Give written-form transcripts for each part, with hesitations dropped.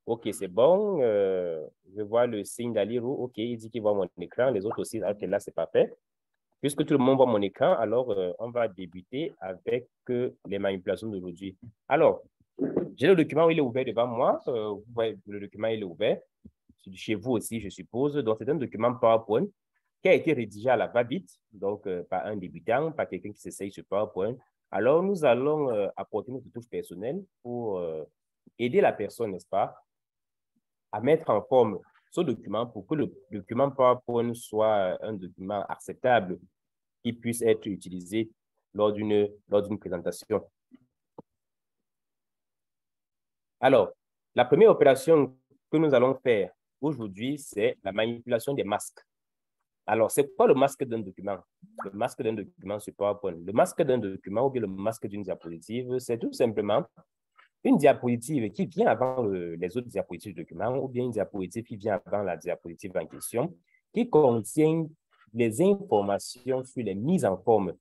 OK, c'est bon. Je vois le signe d'Aliro. OK, il dit qu'il voit mon écran. Les autres aussi. OK, là, c'est parfait. Puisque tout le monde voit mon écran, alors on va débuter avec les manipulations d'aujourd'hui. Alors, j'ai le document, il est ouvert devant moi. Vous voyez, le document, il est ouvert. Chez vous aussi, je suppose. Donc, c'est un document PowerPoint qui a été rédigé à la va-vite, donc par un débutant, par quelqu'un qui s'essaye sur PowerPoint. Alors, nous allons apporter notre touche personnelle pour aider la personne, n'est-ce pas, à mettre en forme ce document pour que le document PowerPoint soit un document acceptable qui puisse être utilisé lors d'une présentation. Alors, la première opération que nous allons faire aujourd'hui, c'est la manipulation des masques. Alors, c'est quoi le masque d'un document? Le masque d'un document sur PowerPoint. Le masque d'un document ou bien le masque d'une diapositive, c'est tout simplement une diapositive qui vient avant les autres diapositives du document ou bien une diapositive qui vient avant la diapositive en question, qui contient les informations sur les mises en forme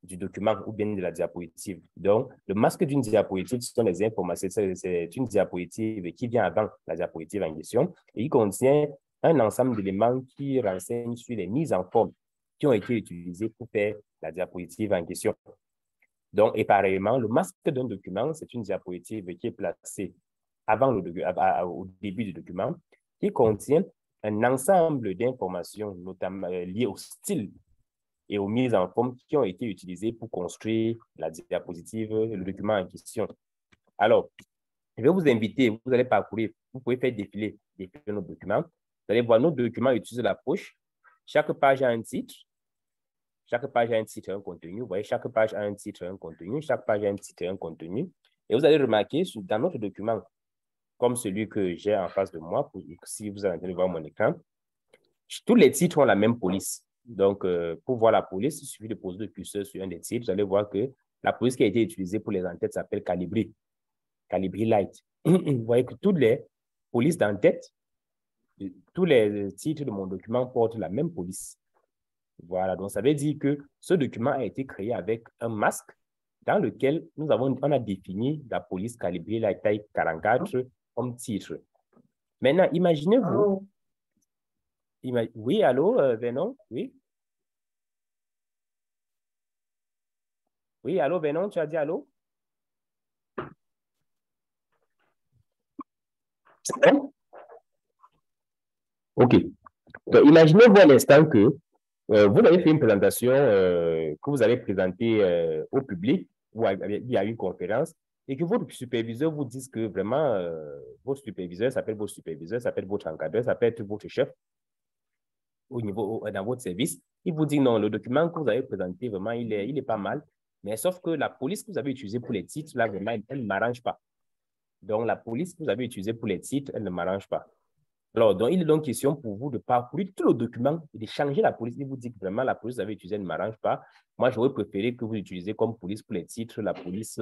du document ou bien de la diapositive. Donc, le masque d'une diapositive, ce sont les informations. C'est une diapositive qui vient avant la diapositive en question et qui contient un ensemble d'éléments qui renseignent sur les mises en forme qui ont été utilisées pour faire la diapositive en question. Donc, et pareillement, le masque d'un document, c'est une diapositive qui est placée avant au début du document, qui contient un ensemble d'informations, notamment liées au style et aux mises en forme qui ont été utilisées pour construire la diapositive, le document en question. Alors, je vais vous inviter, vous allez parcourir, vous pouvez faire défiler nos documents. Vous allez voir, nos documents utilisent la poche. Chaque page a un titre. Chaque page a un titre et un contenu. Vous voyez, chaque page a un titre et un contenu. Chaque page a un titre et un contenu. Et vous allez remarquer, dans notre document, comme celui que j'ai en face de moi, si vous allez voir mon écran, tous les titres ont la même police. Donc, pour voir la police, il suffit de poser le curseur sur un des titres. Vous allez voir que la police qui a été utilisée pour les en-têtes s'appelle Calibri. Calibri Light. Vous voyez que toutes les polices d'en-tête, tous les titres de mon document portent la même police. Voilà, donc ça veut dire que ce document a été créé avec un masque dans lequel on a défini la police Calibri Light taille 44 comme titre. Maintenant, imaginez-vous. Oui, allô, Venon? Oui? Oui, allô, Venon, tu as dit allô? C'est bon? OK. Donc, imaginez-vous à l'instant que vous avez fait une présentation que vous avez présentée au public ou il y a une conférence et que votre superviseur vous dise que vraiment, votre superviseur s'appelle votre superviseur, s'appelle votre encadreur, ça peut être votre chef dans votre service. Il vous dit non, le document que vous avez présenté, vraiment, il est pas mal. Mais sauf que la police que vous avez utilisée pour les titres, là, vraiment, elle ne m'arrange pas. Donc, la police que vous avez utilisée pour les titres, elle ne m'arrange pas. Alors, donc, il est donc question pour vous de parcourir tout le document et de changer la police. Il vous dit que vraiment la police que vous avez utilisée ne m'arrange pas. Moi, j'aurais préféré que vous utilisez comme police pour les titres la police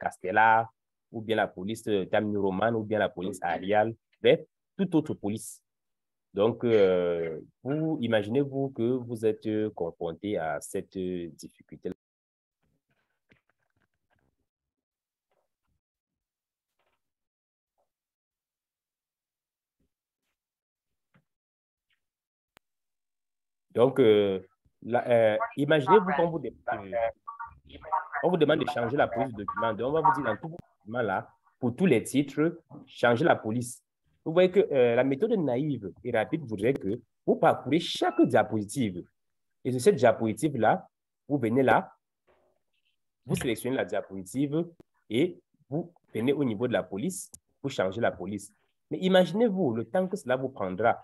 Castellar ou bien la police Tammy Roman ou bien la police Arial. Bref, toute autre police. Donc, vous imaginez-vous que vous êtes confronté à cette difficulté-là. Donc, imaginez-vous qu'on on vous demande de changer la police du document. Donc, on va vous dire dans tout document-là, pour tous les titres, changer la police. Vous voyez que la méthode naïve et rapide voudrait que vous parcourez chaque diapositive. Et de cette diapositive-là, vous venez là, vous sélectionnez la diapositive et vous venez au niveau de la police pour changer la police. Mais imaginez-vous le temps que cela vous prendra.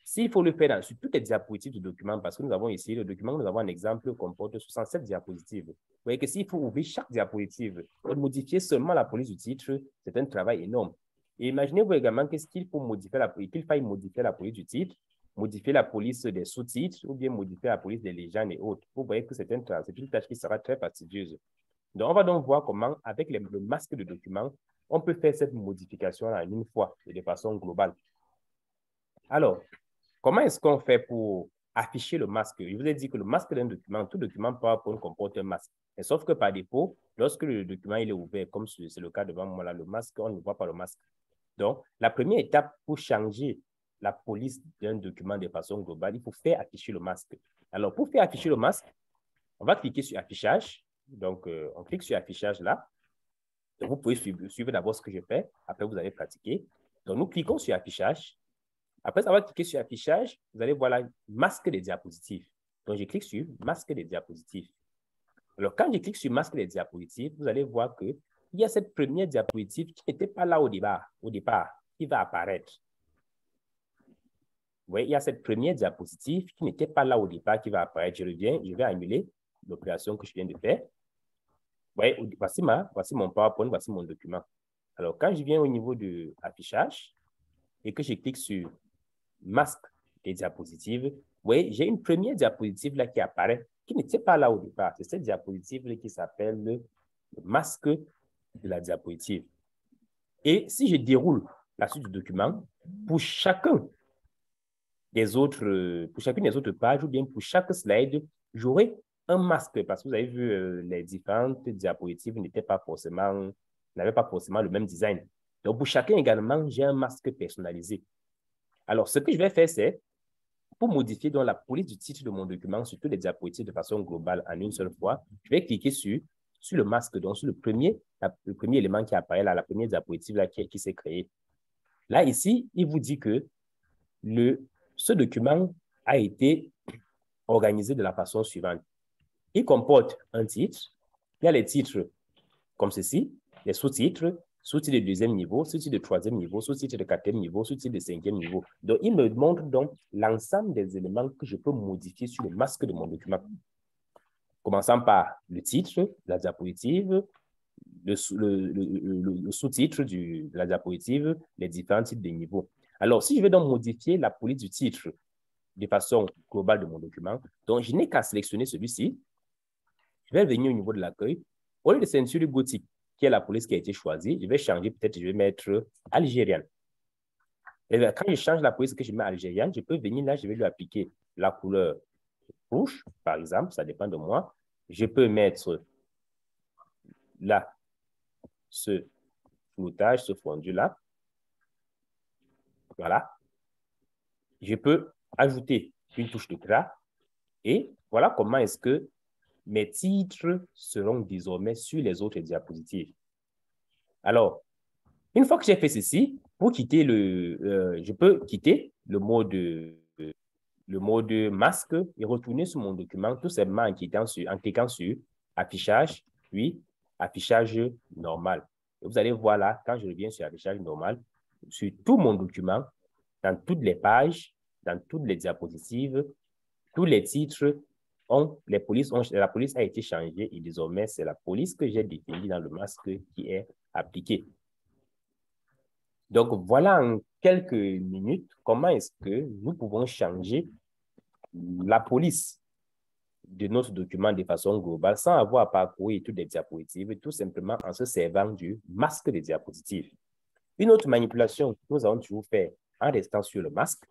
S'il faut le faire sur toutes les diapositives du document, parce que nous avons ici le document, nous avons un exemple qui comporte 67 diapositives. Vous voyez que s'il faut ouvrir chaque diapositive et modifier seulement la police du titre, c'est un travail énorme. Et imaginez-vous également qu'est-ce qu'il faut modifier qu'il faille modifier la police du titre, modifier la police des sous-titres ou bien modifier la police des légendes et autres. Vous voyez que c'est une tâche qui sera très fastidieuse. Donc, on va donc voir comment, avec le masque de document, on peut faire cette modification en une fois et de façon globale. Alors, comment est-ce qu'on fait pour afficher le masque? Je vous ai dit que le masque d'un document, tout document PowerPoint comporte un masque. Et sauf que par défaut, lorsque le document il est ouvert, comme c'est le cas devant moi là, le masque, on ne voit pas le masque. Donc, la première étape pour changer la police d'un document de façon globale, il faut faire afficher le masque. Alors, pour faire afficher le masque, on va cliquer sur affichage. Donc, on clique sur affichage là. Donc, vous pouvez suivre d'abord ce que je fais. Après, vous allez pratiquer. Donc, nous cliquons sur affichage. Après avoir cliqué sur affichage, vous allez voir là, masque des diapositives. Donc, je clique sur masque des diapositives. Alors, quand je clique sur masque des diapositives, vous allez voir qu'il y a cette première diapositive qui n'était pas là au départ, qui va apparaître. Vous voyez, il y a cette première diapositive qui n'était pas là au départ, qui va apparaître. Je reviens, je vais annuler l'opération que je viens de faire. Vous voyez, voici mon PowerPoint, voici mon document. Alors, quand je viens au niveau de l'affichage et que je clique sur masque des diapositives, vous voyez, j'ai une première diapositive là qui apparaît, qui n'était pas là au départ. C'est cette diapositive qui s'appelle le masque de la diapositive. Et si je déroule la suite du document, pour chacune des autres pages ou bien pour chaque slide, j'aurai un masque parce que vous avez vu les différentes diapositives n'avaient pas forcément le même design. Donc, pour chacun également, j'ai un masque personnalisé. Alors, ce que je vais faire, c'est pour modifier donc, la police du titre de mon document, surtout les diapositives de façon globale en une seule fois, je vais cliquer sur le masque, donc sur le premier élément qui apparaît là, la première diapositive là, qui s'est créée. Là, ici, il vous dit que ce document a été organisé de la façon suivante. Il comporte un titre, il y a les titres comme ceci, les sous-titres, sous-titre de deuxième niveau, sous-titre de troisième niveau, sous-titre de quatrième niveau, sous-titre de cinquième niveau. Donc, il me montre donc l'ensemble des éléments que je peux modifier sur le masque de mon document. Commençant par le titre de la diapositive, le sous-titre de la diapositive, les différents types de niveaux. Alors, si je vais donc modifier la police du titre de façon globale de mon document, donc je n'ai qu'à sélectionner celui-ci. Je vais venir au niveau de l'accueil. Au lieu de ceinture gothique, qui est la police qui a été choisie, je vais changer, peut-être je vais mettre algérienne. Et bien, quand je change la police que je mets algérienne, je peux venir là, je vais lui appliquer la couleur rouge, par exemple, ça dépend de moi. Je peux mettre là, ce floutage, ce fondu là. Voilà. Je peux ajouter une touche de gras. Et voilà comment est-ce que mes titres seront désormais sur les autres diapositives. Alors, une fois que j'ai fait ceci, pour quitter je peux quitter le mode masque et retourner sur mon document tout simplement en cliquant sur affichage, puis affichage normal. Et vous allez voir là, quand je reviens sur affichage normal, sur tout mon document, dans toutes les pages, dans toutes les diapositives, tous les titres, la police a été changée et désormais, c'est la police que j'ai définie dans le masque qui est appliqué. Donc, voilà en quelques minutes comment est-ce que nous pouvons changer la police de notre document de façon globale sans avoir à parcourir toutes les diapositives, tout simplement en se servant du masque des diapositives. Une autre manipulation que nous avons toujours fait en restant sur le masque.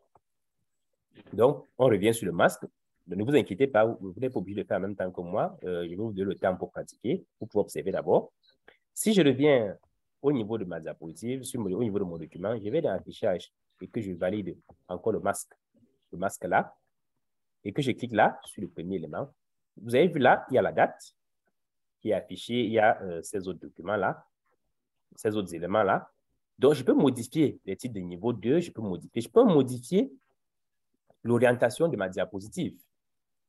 Donc, on revient sur le masque. Ne vous inquiétez pas, vous n'êtes pas obligé de faire en même temps que moi. Je vais vous donner le temps pour pratiquer. Vous pouvez observer d'abord. Si je reviens au niveau de ma diapositive, au niveau de mon document, je vais dans l'affichage et que je valide encore le masque là, et que je clique là sur le premier élément. Vous avez vu là, il y a la date qui est affichée, il y a ces autres documents là, ces autres éléments là. Donc, je peux modifier les titres de niveau 2, je peux modifier l'orientation de ma diapositive.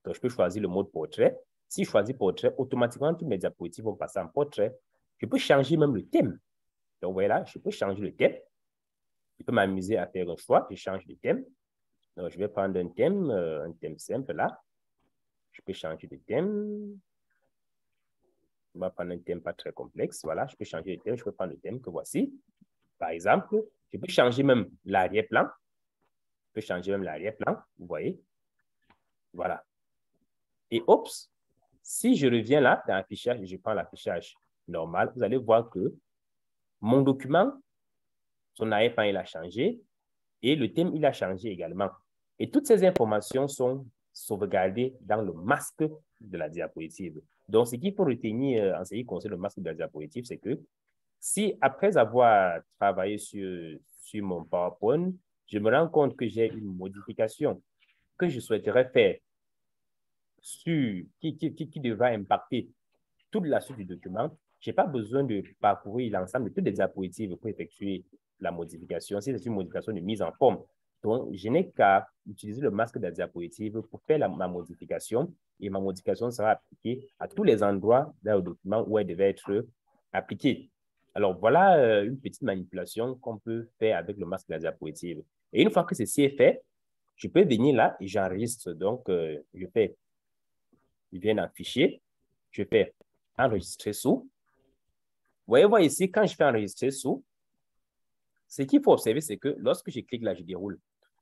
Donc, je peux choisir le mode portrait. Si je choisis portrait, automatiquement, toutes mes diapositives vont passer en portrait. Je peux changer même le thème. Donc, voilà, je peux changer le thème. Je peux m'amuser à faire un choix. Je change de thème. Donc, je vais prendre un thème simple là. Je peux changer de thème. On va prendre un thème pas très complexe. Voilà, je peux changer de thème. Je peux prendre le thème que voici. Par exemple, je peux changer même l'arrière-plan. Je peux changer même l'arrière-plan. Vous voyez. Voilà. Et oups, si je reviens là dans l'affichage et je prends l'affichage normal, vous allez voir que mon document, son arrière-plan, il a changé et le thème, il a changé également. Et toutes ces informations sont sauvegardées dans le masque de la diapositive. Donc, ce qu'il faut retenir en ce qui concerne le masque de la diapositive, c'est que Si après avoir travaillé sur mon PowerPoint, je me rends compte que j'ai une modification que je souhaiterais faire qui devra impacter toute la suite du document, je n'ai pas besoin de parcourir l'ensemble de toutes les diapositives pour effectuer la modification, si c'est une modification de mise en forme. Donc, je n'ai qu'à utiliser le masque de la diapositive pour faire ma modification et ma modification sera appliquée à tous les endroits dans le document où elle devait être appliquée. Alors, voilà une petite manipulation qu'on peut faire avec le masque de la diapositive. Et une fois que ceci est fait, je peux venir là et j'enregistre. Donc, je viens dans Fichier, je fais enregistrer sous. Vous voyez, voir ici, quand je fais enregistrer sous, ce qu'il faut observer, c'est que lorsque je clique là, je déroule.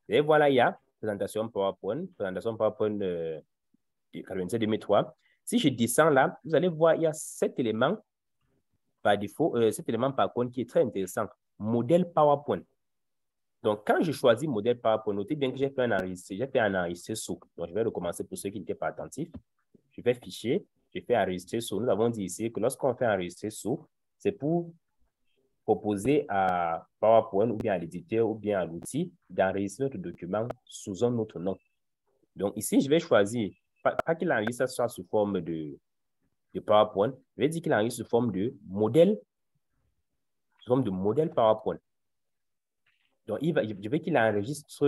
Et voilà, il y a présentation PowerPoint 97-2003. Si je descends là, vous allez voir, il y a cet élément par défaut, cet élément par contre qui est très intéressant. Modèle PowerPoint. Donc, quand je choisis modèle PowerPoint, notez bien que j'ai fait un enregistré sous. Donc, je vais recommencer pour ceux qui n'étaient pas attentifs. Je vais fichier, je fais enregistrer sous. Nous avons dit ici que lorsqu'on fait enregistrer sous, c'est pour proposer à PowerPoint ou bien à l'éditeur ou bien à l'outil d'enregistrer notre document sous un autre nom. Donc ici, je vais choisir, pas qu'il enregistre soit sous forme de PowerPoint, je vais dire qu'il enregistre sous forme de modèle PowerPoint. Donc je veux qu'il enregistre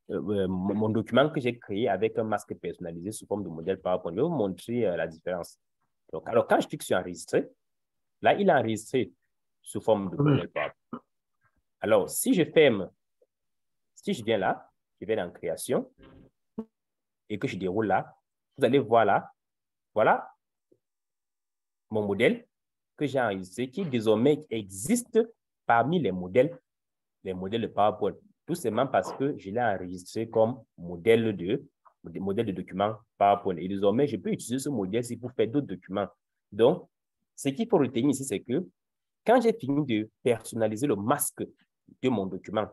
mon document que j'ai créé avec un masque personnalisé sous forme de modèle PowerPoint. Je vais vous montrer la différence. Donc, alors, quand je clique sur enregistrer, là, il est enregistré sous forme de modèle PowerPoint. Alors, si je ferme, si je viens là, je vais dans création et que je déroule là, vous allez voir là, voilà mon modèle que j'ai enregistré qui désormais existe parmi les modèles de PowerPoint. Tout simplement parce que je l'ai enregistré comme modèle de document PowerPoint. Et désormais, je peux utiliser ce modèle-ci pour faire d'autres documents. Donc, ce qu'il faut retenir ici, c'est que quand j'ai fini de personnaliser le masque de mon document,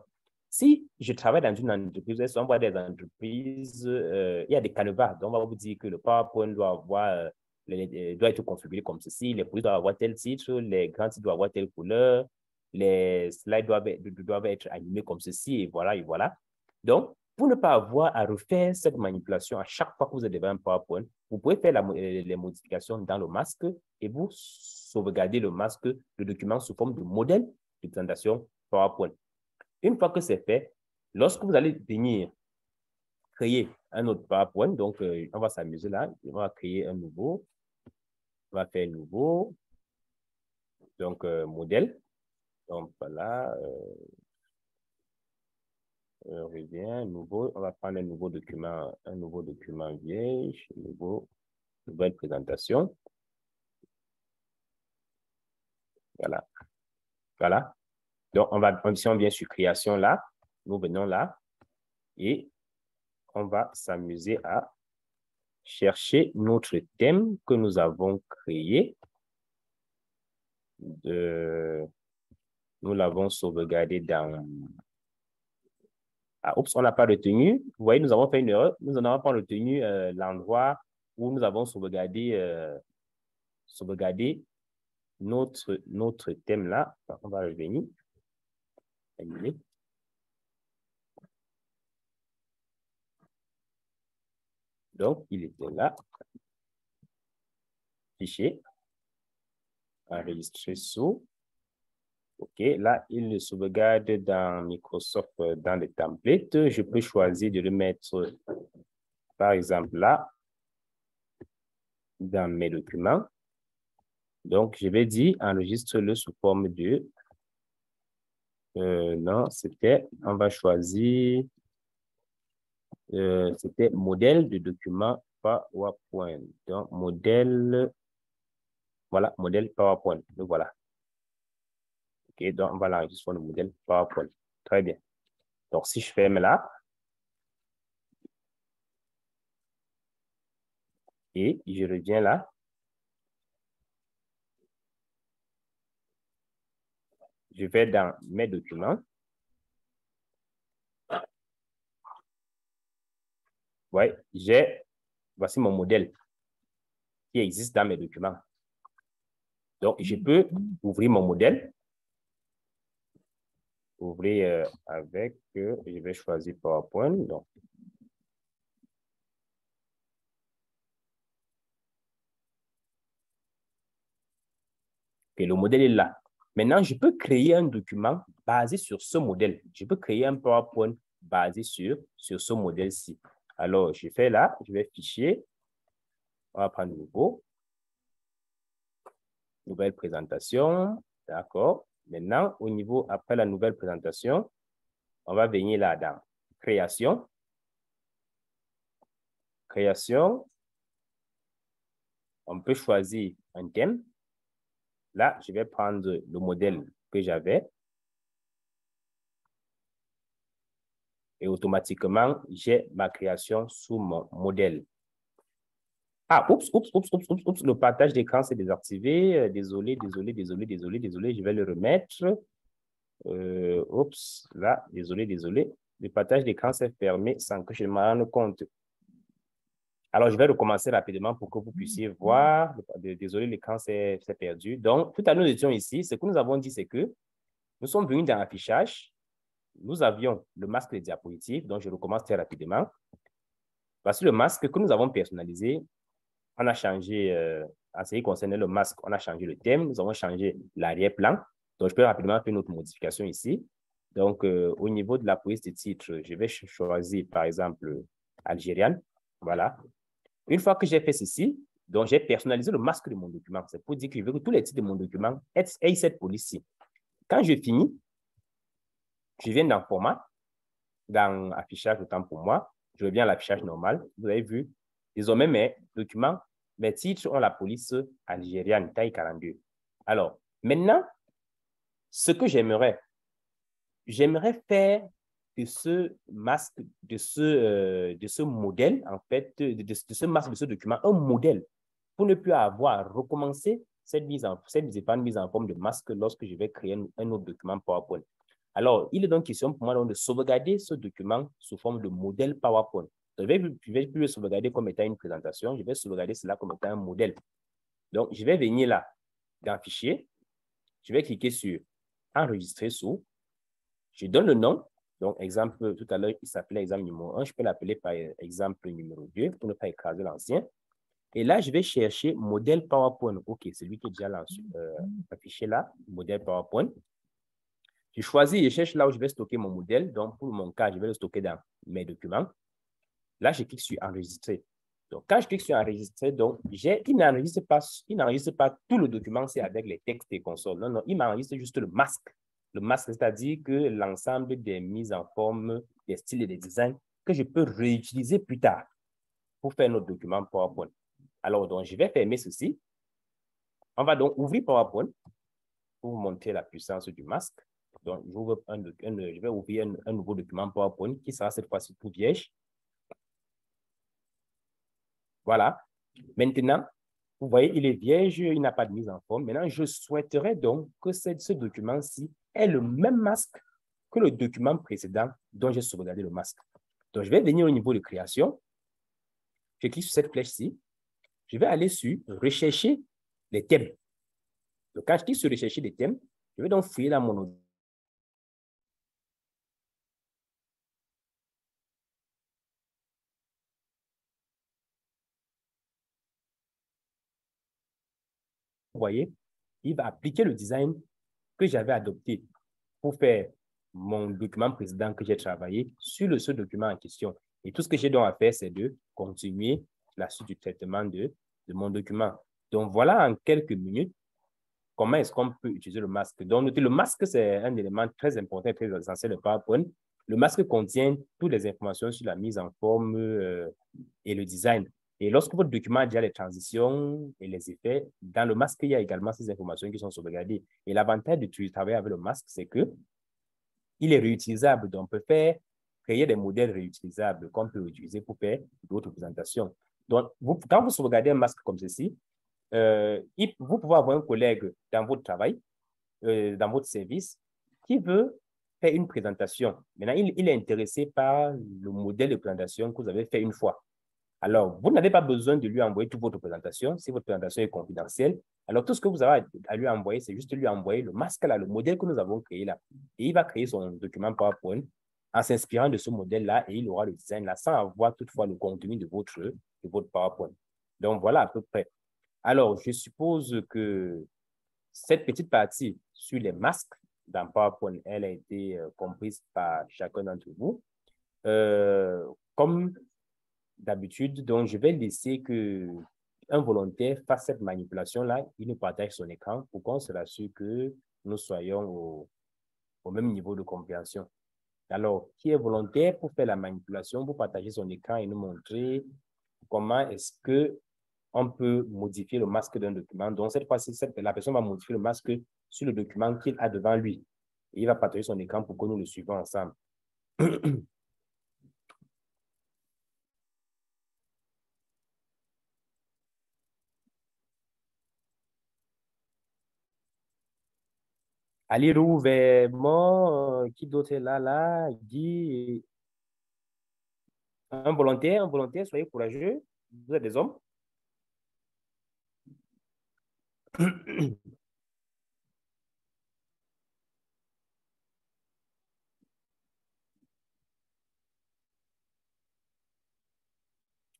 si je travaille dans une entreprise, on voit des entreprises, il y a des canevas. Donc, on va vous dire que le PowerPoint doit être configuré comme ceci, les produits doivent avoir tel titre, les grands titres doivent avoir telle couleur, les slides doivent être animés comme ceci, et voilà, et voilà. Donc, pour ne pas avoir à refaire cette manipulation à chaque fois que vous êtes devant un PowerPoint, vous pouvez faire les modifications dans le masque et vous sauvegardez le document sous forme de modèle de présentation PowerPoint. Une fois que c'est fait, lorsque vous allez venir créer un autre PowerPoint, donc on va s'amuser là, on va créer un nouveau, on va faire un nouveau, donc modèle. Donc voilà, on revient, nouveau, on va prendre un nouveau document vierge, nouvelle présentation. Voilà. Voilà. Donc, si on vient sur création là, nous venons là et on va s'amuser à chercher notre thème que nous avons créé. Nous l'avons sauvegardé dans... Ah, oups, on n'a pas retenu. Vous voyez, nous avons fait une erreur. Nous n'avons pas retenu l'endroit où nous avons sauvegardé notre thème là. On va revenir. Donc, il était là. Fichier. Enregistrer sous. OK, là, il le sauvegarde dans Microsoft, dans les templates. Je peux choisir de le mettre, par exemple, là, dans mes documents. Donc, je vais dire, enregistre-le sous forme de... non, on va choisir, c'était modèle de document PowerPoint. Donc, voilà, modèle PowerPoint. Donc, voilà. OK, donc, on va l'enregistrer sur le modèle PowerPoint. Très bien. Donc, si je ferme là, et je reviens là, je vais dans mes documents. Ouais, voici mon modèle qui existe dans mes documents. Donc, je peux ouvrir mon modèle. Ouvrir avec, je vais choisir PowerPoint. Donc, le modèle est là. Maintenant, je peux créer un document basé sur ce modèle. Je peux créer un PowerPoint basé sur ce modèle-ci. Alors, je fais là, je vais fichier. On va prendre nouveau. Nouvelle présentation. D'accord. Maintenant, au niveau, après la nouvelle présentation, on va venir là dans création. Création. On peut choisir un thème. Là, je vais prendre le modèle que j'avais. Et automatiquement, j'ai ma création sous mon modèle. Ah, oups, le partage d'écran, c'est désactivé. Désolé. Je vais le remettre. Oups, là, désolé. Le partage d'écran s'est fermé sans que je me rende compte. Alors, je vais recommencer rapidement pour que vous puissiez voir. Désolé, l'écran s'est perdu. Donc, tout à l'heure, nous étions ici. Ce que nous avons dit, c'est que nous sommes venus dans l'affichage. Nous avions le masque de diapositive, donc je recommence très rapidement. Voici le masque que nous avons personnalisé. On a changé, en ce qui concerne le masque, on a changé le thème, nous avons changé l'arrière-plan. Donc, je peux rapidement faire une autre modification ici. Donc, au niveau de la police de titre, je vais choisir, par exemple, algérienne. Voilà. Une fois que j'ai fait ceci, donc j'ai personnalisé le masque de mon document. C'est pour dire que je veux que tous les titres de mon document aient cette police-ci. Quand je finis, je viens dans format, dans affichage, autant pour moi. Je reviens à l'affichage normal. Vous avez vu, désormais, mes documents, mes titres ont la police algérienne, taille 42. Alors, maintenant, ce que j'aimerais faire de ce masque, de ce modèle, en fait, de ce masque, de ce document, un modèle, pour ne plus avoir à recommencer cette mise en forme de masque lorsque je vais créer un autre document PowerPoint. Alors, il est donc question pour moi donc, de sauvegarder ce document sous forme de modèle PowerPoint. Donc, je ne vais plus le sauvegarder comme étant une présentation, je vais sauvegarder cela comme étant un modèle. Donc, je vais venir là, dans Fichier, je vais cliquer sur Enregistrer sous, je donne le nom. Donc, exemple, tout à l'heure, il s'appelait exemple numéro 1, je peux l'appeler par exemple numéro 2 pour ne pas écraser l'ancien. Et là, je vais chercher modèle PowerPoint. OK, c'est lui qui est déjà affiché là, modèle PowerPoint. Je choisis, je cherche là où je vais stocker mon modèle. Donc, pour mon cas, je vais le stocker dans mes documents. Là, je clique sur Enregistrer. Donc, quand je clique sur Enregistrer, donc, il n'enregistre pas tout le document, c'est avec les textes et consoles. Non, non, il m'enregistre juste le masque. Le masque, c'est-à-dire que l'ensemble des mises en forme, des styles et des designs que je peux réutiliser plus tard pour faire notre document PowerPoint. Alors, donc, je vais fermer ceci. On va donc ouvrir PowerPoint pour vous montrer la puissance du masque. Donc, je vais ouvrir un nouveau document PowerPoint qui sera cette fois-ci tout vierge. Voilà. Maintenant, vous voyez, il est vierge, il n'a pas de mise en forme. Maintenant, je souhaiterais donc que ce document-ci ait le même masque que le document précédent dont j'ai sauvegardé le masque. Donc, je vais venir au niveau de création. Je clique sur cette flèche-ci. Je vais aller sur rechercher les thèmes. Donc, quand je clique sur rechercher des thèmes, je vais donc fouiller dans mon audio. Vous voyez, il va appliquer le design que j'avais adopté pour faire mon document précédent que j'ai travaillé sur ce document en question. Et tout ce que j'ai donc à faire, c'est de continuer la suite du traitement de mon document. Donc, voilà en quelques minutes comment est-ce qu'on peut utiliser le masque. Donc, notez, le masque, c'est un élément très important, très essentiel de PowerPoint. Le masque contient toutes les informations sur la mise en forme et le design. Et lorsque votre document a déjà les transitions et les effets, dans le masque, il y a également ces informations qui sont sauvegardées. Et l'avantage de travailler avec le masque, c'est que il est réutilisable. Donc, on peut créer des modèles réutilisables qu'on peut utiliser pour faire d'autres présentations. Donc, quand vous sauvegardez un masque comme ceci, vous pouvez avoir un collègue dans votre travail, dans votre service, qui veut faire une présentation. Maintenant, il est intéressé par le modèle de présentation que vous avez fait une fois. Alors, vous n'avez pas besoin de lui envoyer toute votre présentation. Si votre présentation est confidentielle, alors tout ce que vous avez à lui envoyer, c'est juste lui envoyer le masque là, le modèle que nous avons créé là. Et il va créer son document PowerPoint en s'inspirant de ce modèle-là et il aura le design là sans avoir toutefois le contenu de votre PowerPoint. Donc, voilà à peu près. Alors, je suppose que cette petite partie sur les masques dans PowerPoint, elle a été comprise par chacun d'entre vous. Comme d'habitude, donc je vais laisser que un volontaire fasse cette manipulation-là, il nous partage son écran pour qu'on se rassure que nous soyons au même niveau de compréhension. Alors, qui est volontaire pour faire la manipulation, pour partager son écran et nous montrer comment est-ce que on peut modifier le masque d'un document. Donc, cette fois-ci, la personne va modifier le masque sur le document qu'il a devant lui. Et il va partager son écran pour que nous le suivons ensemble. Ali Rouvertement, qui d'autre est là, Guy, un volontaire, soyez courageux, vous êtes des hommes.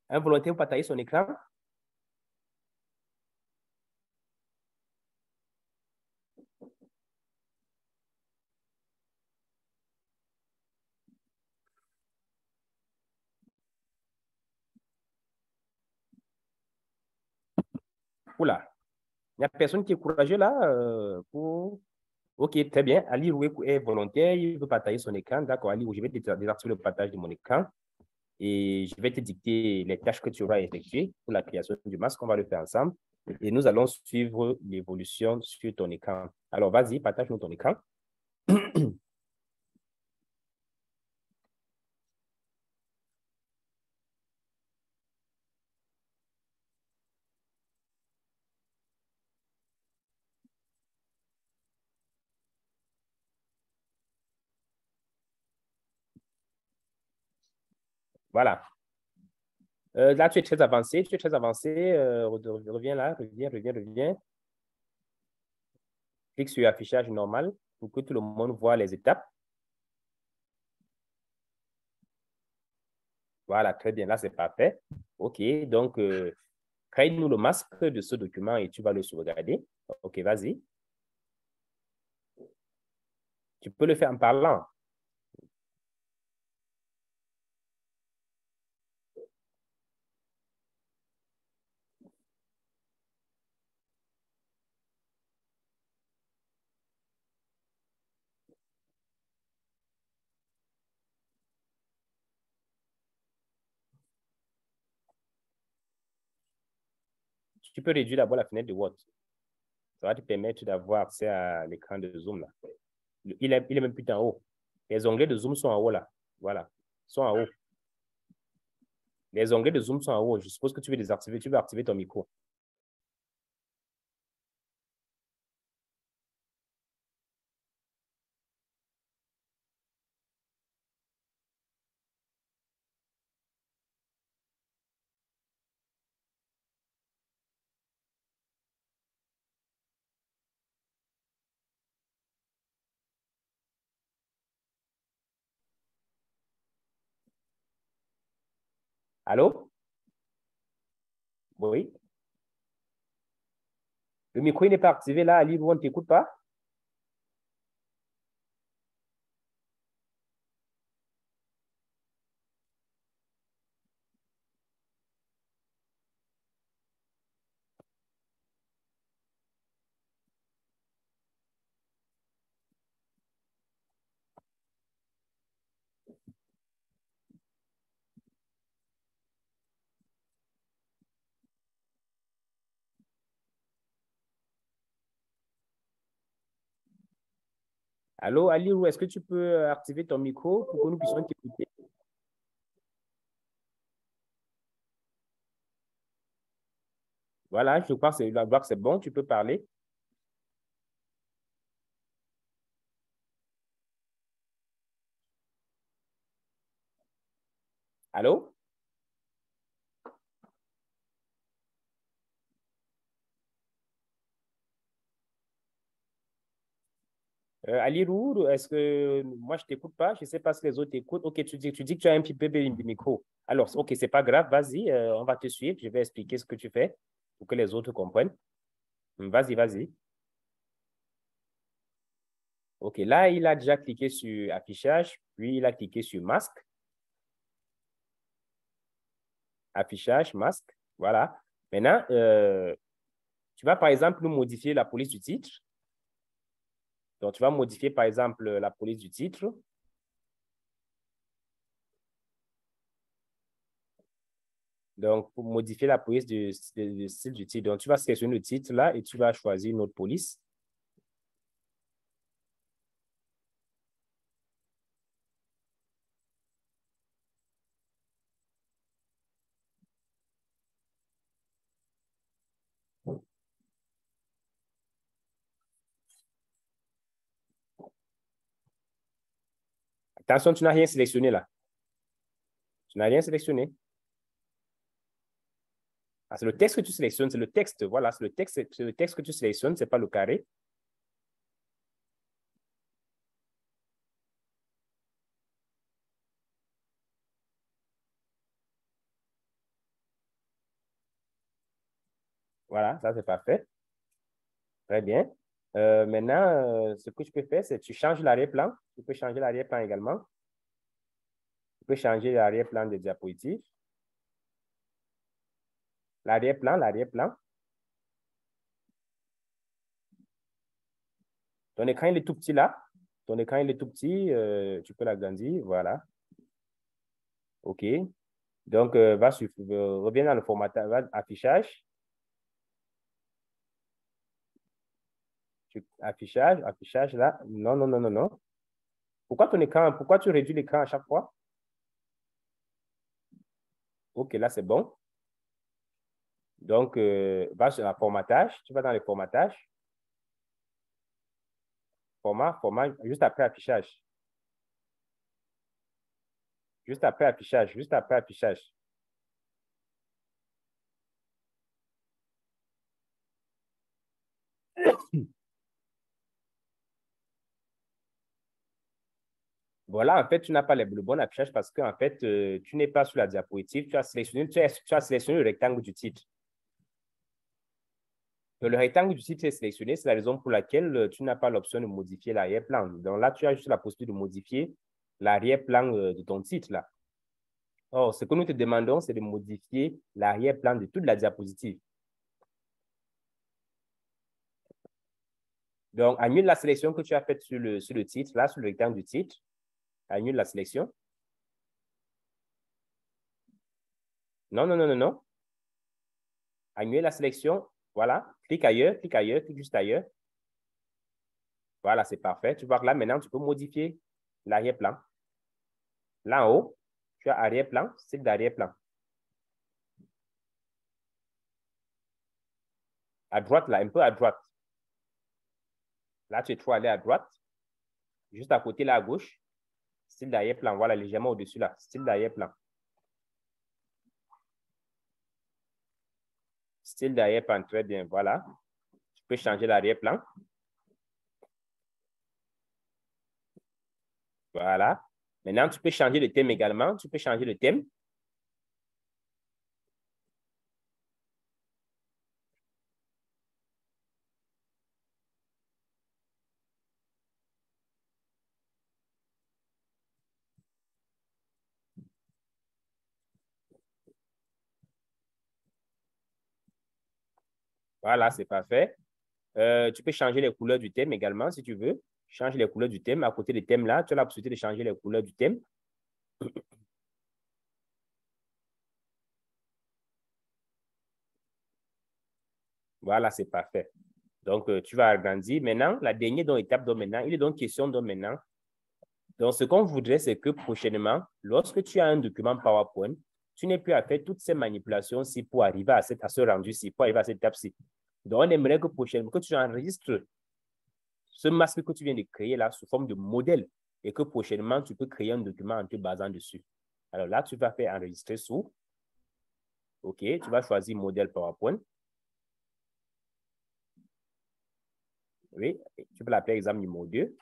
Un volontaire, vous partagez son écran. Oula, il n'y a personne qui est courageux là pour... Ok, très bien. Ali Roué est volontaire, il veut partager son écran. D'accord, Ali, je vais désactiver le partage de mon écran et je vais te dicter les tâches que tu auras effectuées pour la création du masque. On va le faire ensemble et nous allons suivre l'évolution sur ton écran. Alors, vas-y, partage-nous ton écran. Voilà. Là, tu es très avancé, tu es très avancé. Reviens là, reviens. Clique sur affichage normal pour que tout le monde voit les étapes. Voilà, très bien, là, c'est parfait. OK, donc, crée-nous le masque de ce document et tu vas le sauvegarder. OK, vas-y. Tu peux le faire en parlant. Tu peux réduire d'abord la fenêtre de Word. Ça va te permettre d'avoir accès à l'écran de Zoom là. Il est même plus en haut. Les onglets de Zoom sont en haut là. Voilà, ils sont en haut. Les onglets de Zoom sont en haut. Je suppose que tu veux désactiver, tu veux activer ton micro. Allô? Oui. Le micro n'est pas activé là, Ali, on ne t'écoute pas? Allô, Ali, ou est-ce que tu peux activer ton micro pour que nous puissions t'écouter? Voilà, je crois que c'est bon, tu peux parler. Allô? Ali Rour, est-ce que moi je t'écoute pas? Je ne sais pas si les autres t'écoutent. Ok, tu dis que tu as un petit peu de micro. Alors, ok, c'est pas grave, vas-y, on va te suivre. Je vais expliquer ce que tu fais pour que les autres comprennent. Vas-y, vas-y. Ok, là, il a déjà cliqué sur affichage, puis il a cliqué sur masque. Affichage, masque, voilà. Maintenant, tu vas par exemple nous modifier la police du titre. Donc, tu vas modifier par exemple la police du titre. Donc, pour modifier la police du style du titre, donc tu vas sélectionner le titre là et tu vas choisir une autre police. Attention, tu n'as rien sélectionné là. Tu n'as rien sélectionné. Ah, c'est le texte que tu sélectionnes, c'est le texte. Voilà, c'est le texte que tu sélectionnes, ce n'est pas le carré. Voilà, ça c'est parfait. Très bien. Maintenant, ce que tu peux faire, c'est que tu changes l'arrière-plan. Tu peux changer l'arrière-plan également. Tu peux changer l'arrière-plan des diapositives. L'arrière-plan, l'arrière-plan. Ton écran, il est tout petit là. Ton écran, il est tout petit. Tu peux l'agrandir. Voilà. OK. Donc, reviens dans le formatage, affichage. Affichage, affichage là. Non, non, non, non, non. Pourquoi tu réduis l'écran à chaque fois? OK, là, c'est bon. Donc, va sur la formatage. Tu vas dans les formatages. Format, juste après affichage. Juste après affichage, juste après affichage. Voilà, en fait, tu n'as pas le bon affichage parce que, en fait, tu n'es pas sur la diapositive. Tu as sélectionné le rectangle du titre. Le rectangle du titre est sélectionné. C'est la raison pour laquelle tu n'as pas l'option de modifier l'arrière-plan. Donc là, tu as juste la possibilité de modifier l'arrière-plan de ton titre. Là. Or, ce que nous te demandons, c'est de modifier l'arrière-plan de toute la diapositive. Donc, annule la sélection que tu as faite sur le titre, là, sur le rectangle du titre. Annule la sélection. Non, non, non, non, non. Annuler la sélection. Voilà. Clique ailleurs, clique juste ailleurs. Voilà, c'est parfait. Tu vois que là, maintenant, tu peux modifier l'arrière-plan. Là en haut, tu as arrière-plan, style d'arrière-plan. À droite, là, un peu à droite. Là, tu es trop allé à droite. Juste à côté, là, à gauche. Style d'arrière-plan. Voilà, légèrement au-dessus, là. Style d'arrière-plan. Style d'arrière-plan, très bien. Voilà. Tu peux changer l'arrière-plan. Voilà. Maintenant, tu peux changer le thème également. Tu peux changer le thème. Voilà, c'est parfait. Tu peux changer les couleurs du thème également si tu veux. Change les couleurs du thème. À côté des thèmes là, tu as la possibilité de changer les couleurs du thème. Voilà, c'est parfait. Donc, tu vas agrandir. Maintenant, la dernière étape, maintenant, il est donc question maintenant. Donc, ce qu'on voudrait, c'est que prochainement, lorsque tu as un document PowerPoint, tu n'aies plus à faire toutes ces manipulations-ci pour arriver à ce rendu-ci, pour arriver à cette étape-ci. Donc, on aimerait que prochainement, que tu enregistres ce masque que tu viens de créer là sous forme de modèle et que prochainement, tu peux créer un document en te basant dessus. Alors là, tu vas faire enregistrer sous. OK, tu vas choisir modèle PowerPoint. Oui, tu peux l'appeler exemple numéro 2.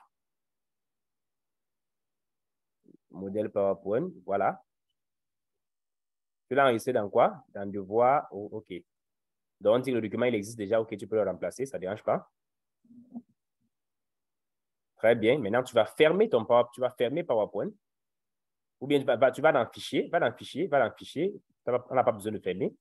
Modèle PowerPoint, voilà. Tu l'as enregistré dans quoi? Dans Devoir, oh, OK. Donc, si le document il existe déjà, OK, tu peux le remplacer, ça ne dérange pas. Très bien. Maintenant, tu vas fermer ton PowerPoint. Tu vas fermer PowerPoint. Ou bien tu vas dans Fichier, va dans Fichier, va dans Fichier. On n'a pas besoin de fermer.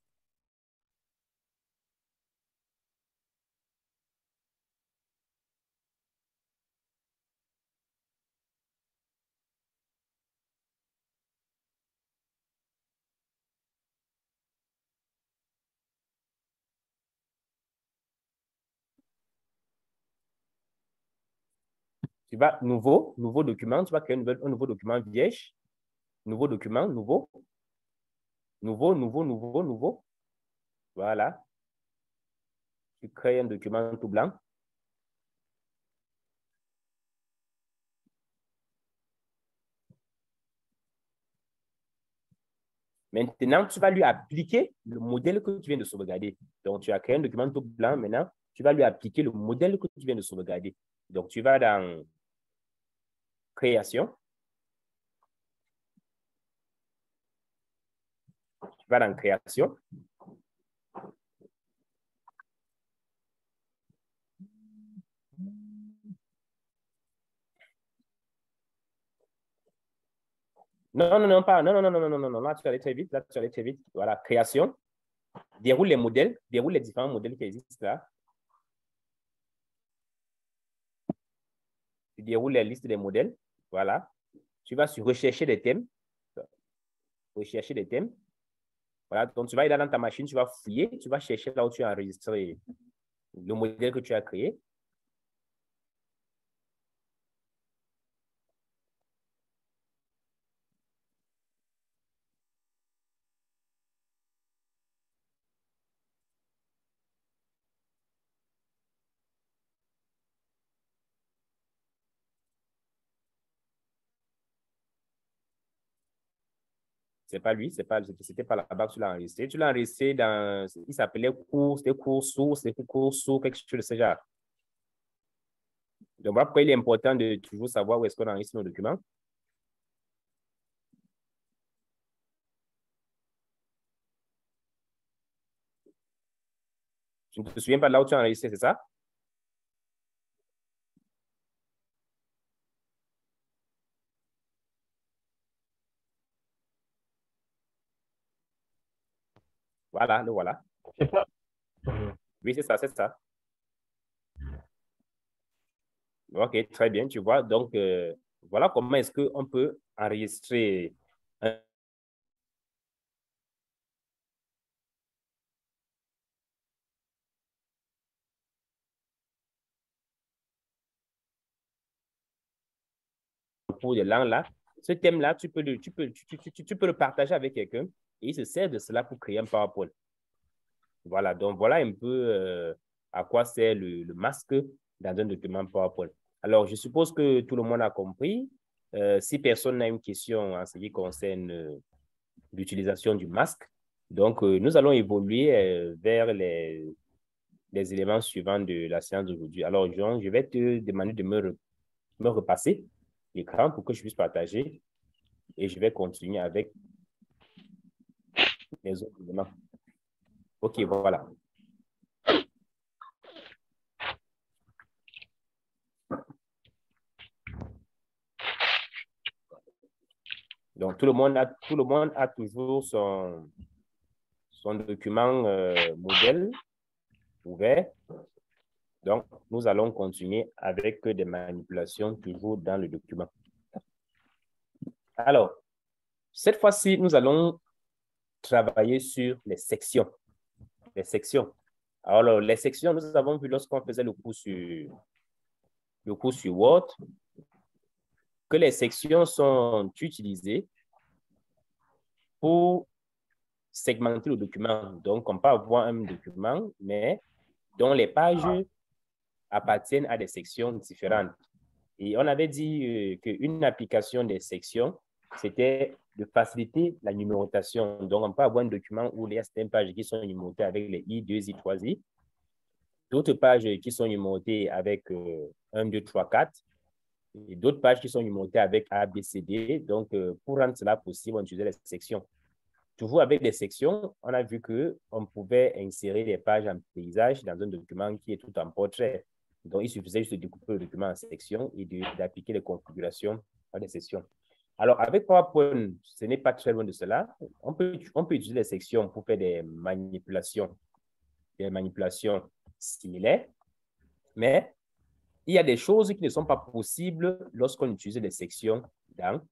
Tu vas nouveau document. Tu vas créer un nouveau document vierge. Nouveau document, nouveau. Voilà. Tu crées un document tout blanc. Maintenant, tu vas lui appliquer le modèle que tu viens de sauvegarder. Donc, tu as créé un document tout blanc. Maintenant, tu vas lui appliquer le modèle que tu viens de sauvegarder. Donc, tu vas dans Création. Tu vas dans Création. Non, là, tu vas aller très vite. Là, tu vas aller très vite. Voilà, Création. Déroule les modèles, déroule les différents modèles qui existent là. Tu déroules les listes des modèles. Voilà. Tu vas sur Rechercher des thèmes. Rechercher des thèmes. Voilà. Donc, tu vas aller dans ta machine, tu vas fouiller, tu vas chercher là où tu as enregistré le modèle que tu as créé. C'est pas lui, c'était pas là-bas que tu l'as enregistré. Tu l'as enregistré dans, il s'appelait cours, c'était cours source, quelque chose de ce genre. Donc, voilà pourquoi il est important de toujours savoir où est-ce qu'on enregistre nos documents. Tu ne te souviens pas de là où tu as enregistré, c'est ça? Voilà, le voilà. C'est pas. Oui, c'est ça, c'est ça. OK, très bien, tu vois. Donc, voilà comment est-ce qu'on peut enregistrer un cours de langue là. Ce thème-là, tu peux le partager avec quelqu'un et il se sert de cela pour créer un PowerPoint. Voilà, donc voilà un peu à quoi sert le masque dans un document PowerPoint. Alors, je suppose que tout le monde a compris. Si personne n'a une question en ce qui concerne l'utilisation du masque, donc nous allons évoluer vers les éléments suivants de la séance d'aujourd'hui. Alors, Jean, je vais te demander de me repasser l'écran pour que je puisse partager et je vais continuer avec les autres éléments. OK, voilà. Donc, tout le monde a toujours son document modèle ouvert. Donc, nous allons continuer avec des manipulations toujours dans le document. Alors, cette fois-ci, nous allons travailler sur les sections. Les sections. Alors, les sections, nous avons vu lorsqu'on faisait le cours sur Word, que les sections sont utilisées pour segmenter le document. Donc, on peut avoir un document, mais dont les pages appartiennent à des sections différentes. Et on avait dit qu'une application des sections, c'était de faciliter la numérotation. Donc, on peut avoir un document où il y a certaines pages qui sont numérotées avec les I, 2, I, 3, I. D'autres pages qui sont numérotées avec 1, 2, 3, 4. et d'autres pages qui sont numérotées avec A, B, C, D. Donc, pour rendre cela possible, on utilisait les sections. Toujours avec des sections, on a vu qu'on pouvait insérer des pages en paysage dans un document qui est tout en portrait. Donc, il suffisait juste de découper le document en sections et d'appliquer les configurations à des sections. Alors, avec PowerPoint, ce n'est pas très loin de cela. On peut utiliser les sections pour faire des manipulations similaires, mais il y a des choses qui ne sont pas possibles lorsqu'on utilise les sections dans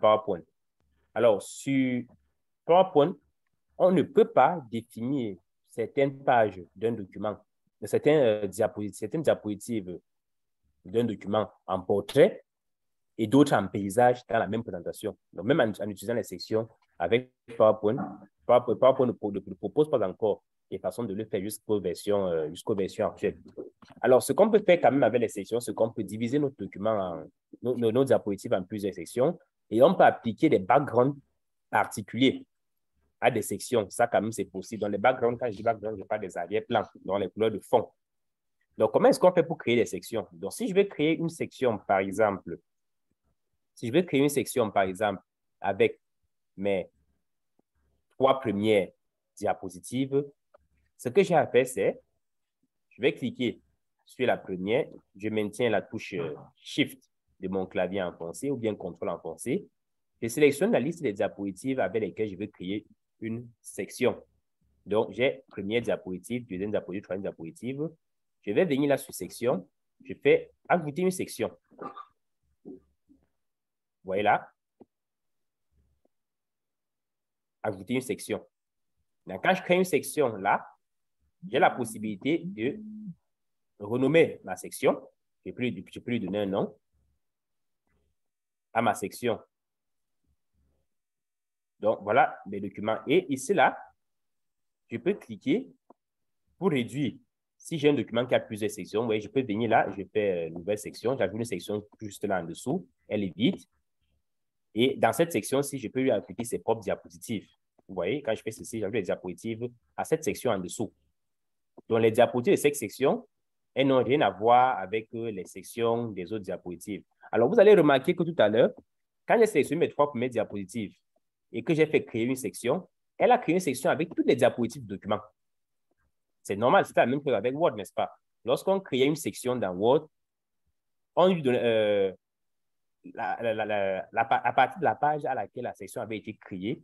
PowerPoint. Alors, sur PowerPoint, on ne peut pas définir certaines pages d'un document, certaines diapositives d'un document en portrait et d'autres en paysage dans la même présentation. Donc, même en utilisant les sections avec PowerPoint, PowerPoint ne propose pas encore des façons de le faire jusqu'aux versions actuelles. Alors, ce qu'on peut faire quand même avec les sections, c'est qu'on peut diviser notre document, nos diapositives en plusieurs sections et on peut appliquer des backgrounds particuliers à des sections. Ça, quand même, c'est possible. Dans les backgrounds, quand je dis background, je parle des arrière-plans, dans les couleurs de fond. Donc, comment est-ce qu'on fait pour créer des sections? Donc, si je vais créer une section, par exemple, avec mes 3 premières diapositives, ce que j'ai à faire, c'est, je vais cliquer sur la première, je maintiens la touche Shift de mon clavier enfoncé ou bien CTRL enfoncé. Je sélectionne la liste des diapositives avec lesquelles je veux créer une section. Donc, j'ai première diapositive, deuxième diapositive, troisième diapositive. Je vais venir là sur section. Je fais ajouter une section. Vous voyez là? Ajouter une section. Donc, quand je crée une section là, j'ai la possibilité de renommer ma section. Je peux lui donner un nom à ma section. Donc, voilà mes documents. Et ici, là, je peux cliquer pour réduire. Si j'ai un document qui a plusieurs sections, vous voyez, je peux venir là, je fais une nouvelle section, j'ajoute une section juste là en dessous, elle est vide. Et dans cette section-ci, je peux lui appliquer ses propres diapositives. Vous voyez, quand je fais ceci, j'ajoute les diapositives à cette section en dessous. Donc, les diapositives de cette section, elles n'ont rien à voir avec les sections des autres diapositives. Alors, vous allez remarquer que tout à l'heure, quand j'ai sélectionné mes 3 premières diapositives et que j'ai fait créer une section, elle a créé une section avec toutes les diapositives du document. C'est normal, c'est la même chose avec Word, n'est-ce pas? Lorsqu'on crée une section dans Word, on lui donne, à partir de la page à laquelle la section avait été créée,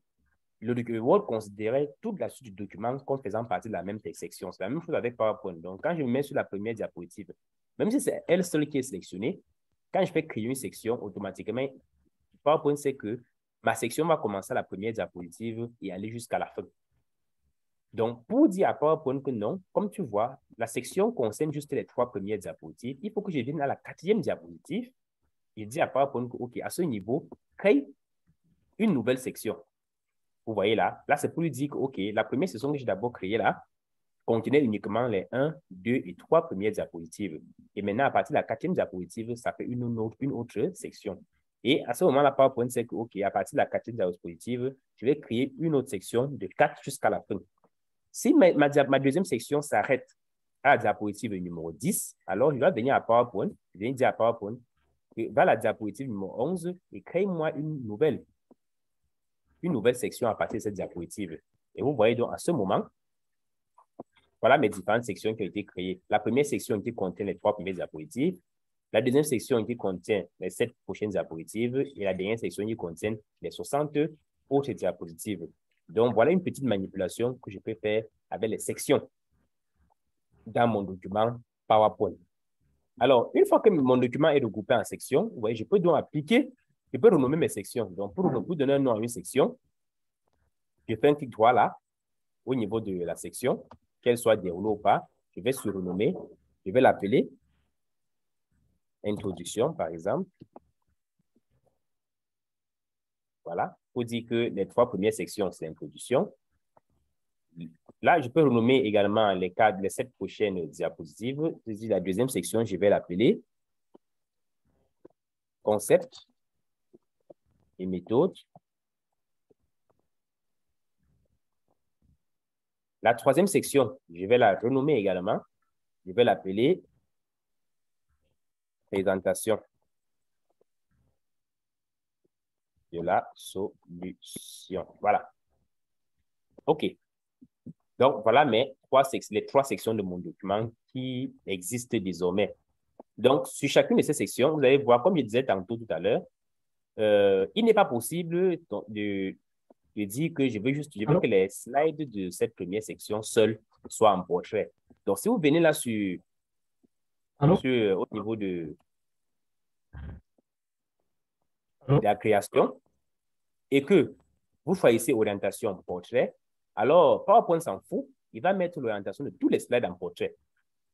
le Word considérait toute la suite du document comme faisant partie de la même section. C'est la même chose avec PowerPoint. Donc, quand je me mets sur la première diapositive, même si c'est elle seule qui est sélectionnée, quand je fais créer une section, automatiquement, PowerPoint sait que ma section va commencer à la première diapositive et aller jusqu'à la fin. Donc, pour dire à PowerPoint que non, comme tu vois, la section concerne juste les 3 premières diapositives. Il faut que je vienne à la 4e diapositive et dire à PowerPoint que, OK, à ce niveau, crée une nouvelle section. Vous voyez là, c'est pour lui dire que, OK, la première section que j'ai d'abord créée là contenait uniquement les 1, 2 et 3 premières diapositives. Et maintenant, à partir de la 4e diapositive, ça fait une autre section. Et à ce moment-là, PowerPoint sait que, OK, à partir de la 4e diapositive, je vais créer une autre section de 4 jusqu'à la fin. Si ma deuxième section s'arrête à la diapositive numéro 10, alors je vais venir à PowerPoint, je vais dire à PowerPoint, va à la diapositive numéro 11 et crée-moi une nouvelle section à partir de cette diapositive. Et vous voyez donc à ce moment, voilà mes différentes sections qui ont été créées. La première section qui contient les 3 premières diapositives, la deuxième section qui contient les 7 prochaines diapositives et la dernière section qui contient les 60 autres diapositives. Donc, voilà une petite manipulation que je peux faire avec les sections dans mon document PowerPoint. Alors, une fois que mon document est regroupé en sections, vous voyez, je peux donc je peux renommer mes sections. Donc, pour donner un nom à une section, je fais un clic droit là, au niveau de la section, qu'elle soit déroulée ou pas, je vais surnommer, je vais l'appeler introduction, par exemple. Voilà, pour dire que les 3 premières sections, c'est l'introduction. Là, je peux renommer également les 7 prochaines diapositives. La deuxième section, je vais l'appeler concept et méthode. La 3e section, je vais la renommer également. Je vais l'appeler présentation de la solution. Voilà. OK. Donc, voilà les trois sections de mon document qui existent désormais. Donc, sur chacune de ces sections, vous allez voir, comme je disais tantôt tout à l'heure, il n'est pas possible de dire que je veux que les slides de cette première section seuls soient en portrait. Donc, si vous venez là au niveau de la création et que vous choisissez orientation portrait, alors PowerPoint s'en fout, il va mettre l'orientation de tous les slides en portrait.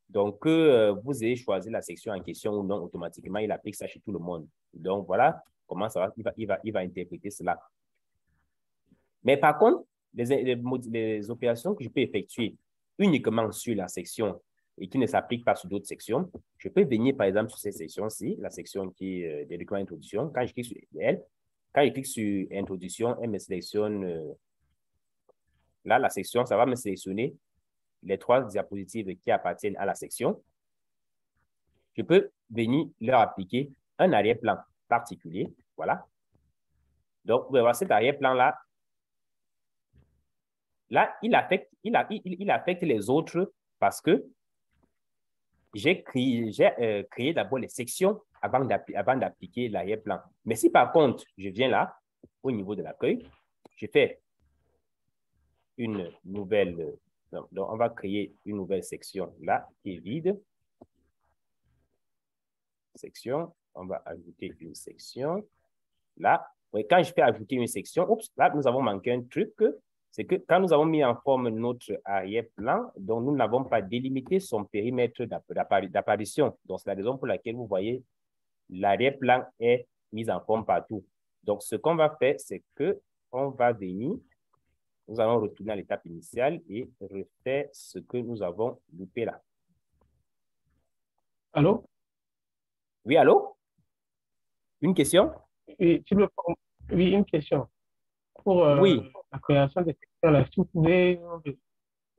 Donc, que vous ayez choisi la section en question ou non, automatiquement, il applique ça chez tout le monde. Donc, voilà comment ça va, il va interpréter cela. Mais par contre, les opérations que je peux effectuer uniquement sur la section et qui ne s'appliquent pas sur d'autres sections, je peux venir, par exemple, sur cette section-ci, la section qui est des documents d'introduction. Quand je clique sur elle, quand je clique sur introduction, elle me sélectionne là, la section, ça va me sélectionner les trois diapositives qui appartiennent à la section. Je peux venir leur appliquer un arrière-plan particulier. Voilà. Donc, vous pouvez voir cet arrière-plan-là. Là, il affecte les autres parce que j'ai créé d'abord les sections avant d'appliquer l'arrière-plan. Mais si par contre, je viens là, au niveau de l'accueil, je fais une nouvelle, donc on va créer une nouvelle section là qui est vide. Section, on va ajouter une section. Là, quand je fais ajouter une section, oups, là, nous avons manqué un truc, c'est que quand nous avons mis en forme notre arrière-plan, donc nous n'avons pas délimité son périmètre d'apparition. Donc, c'est la raison pour laquelle vous voyez l'arrière-plan est mis en forme partout. Donc, ce qu'on va faire, c'est que on va venir, nous allons retourner à l'étape initiale et refaire ce que nous avons loupé là. Allô? Oui, allô? Une question? Oui, oui, une question. Pour Oui. la création des sections, là, si vous pouvez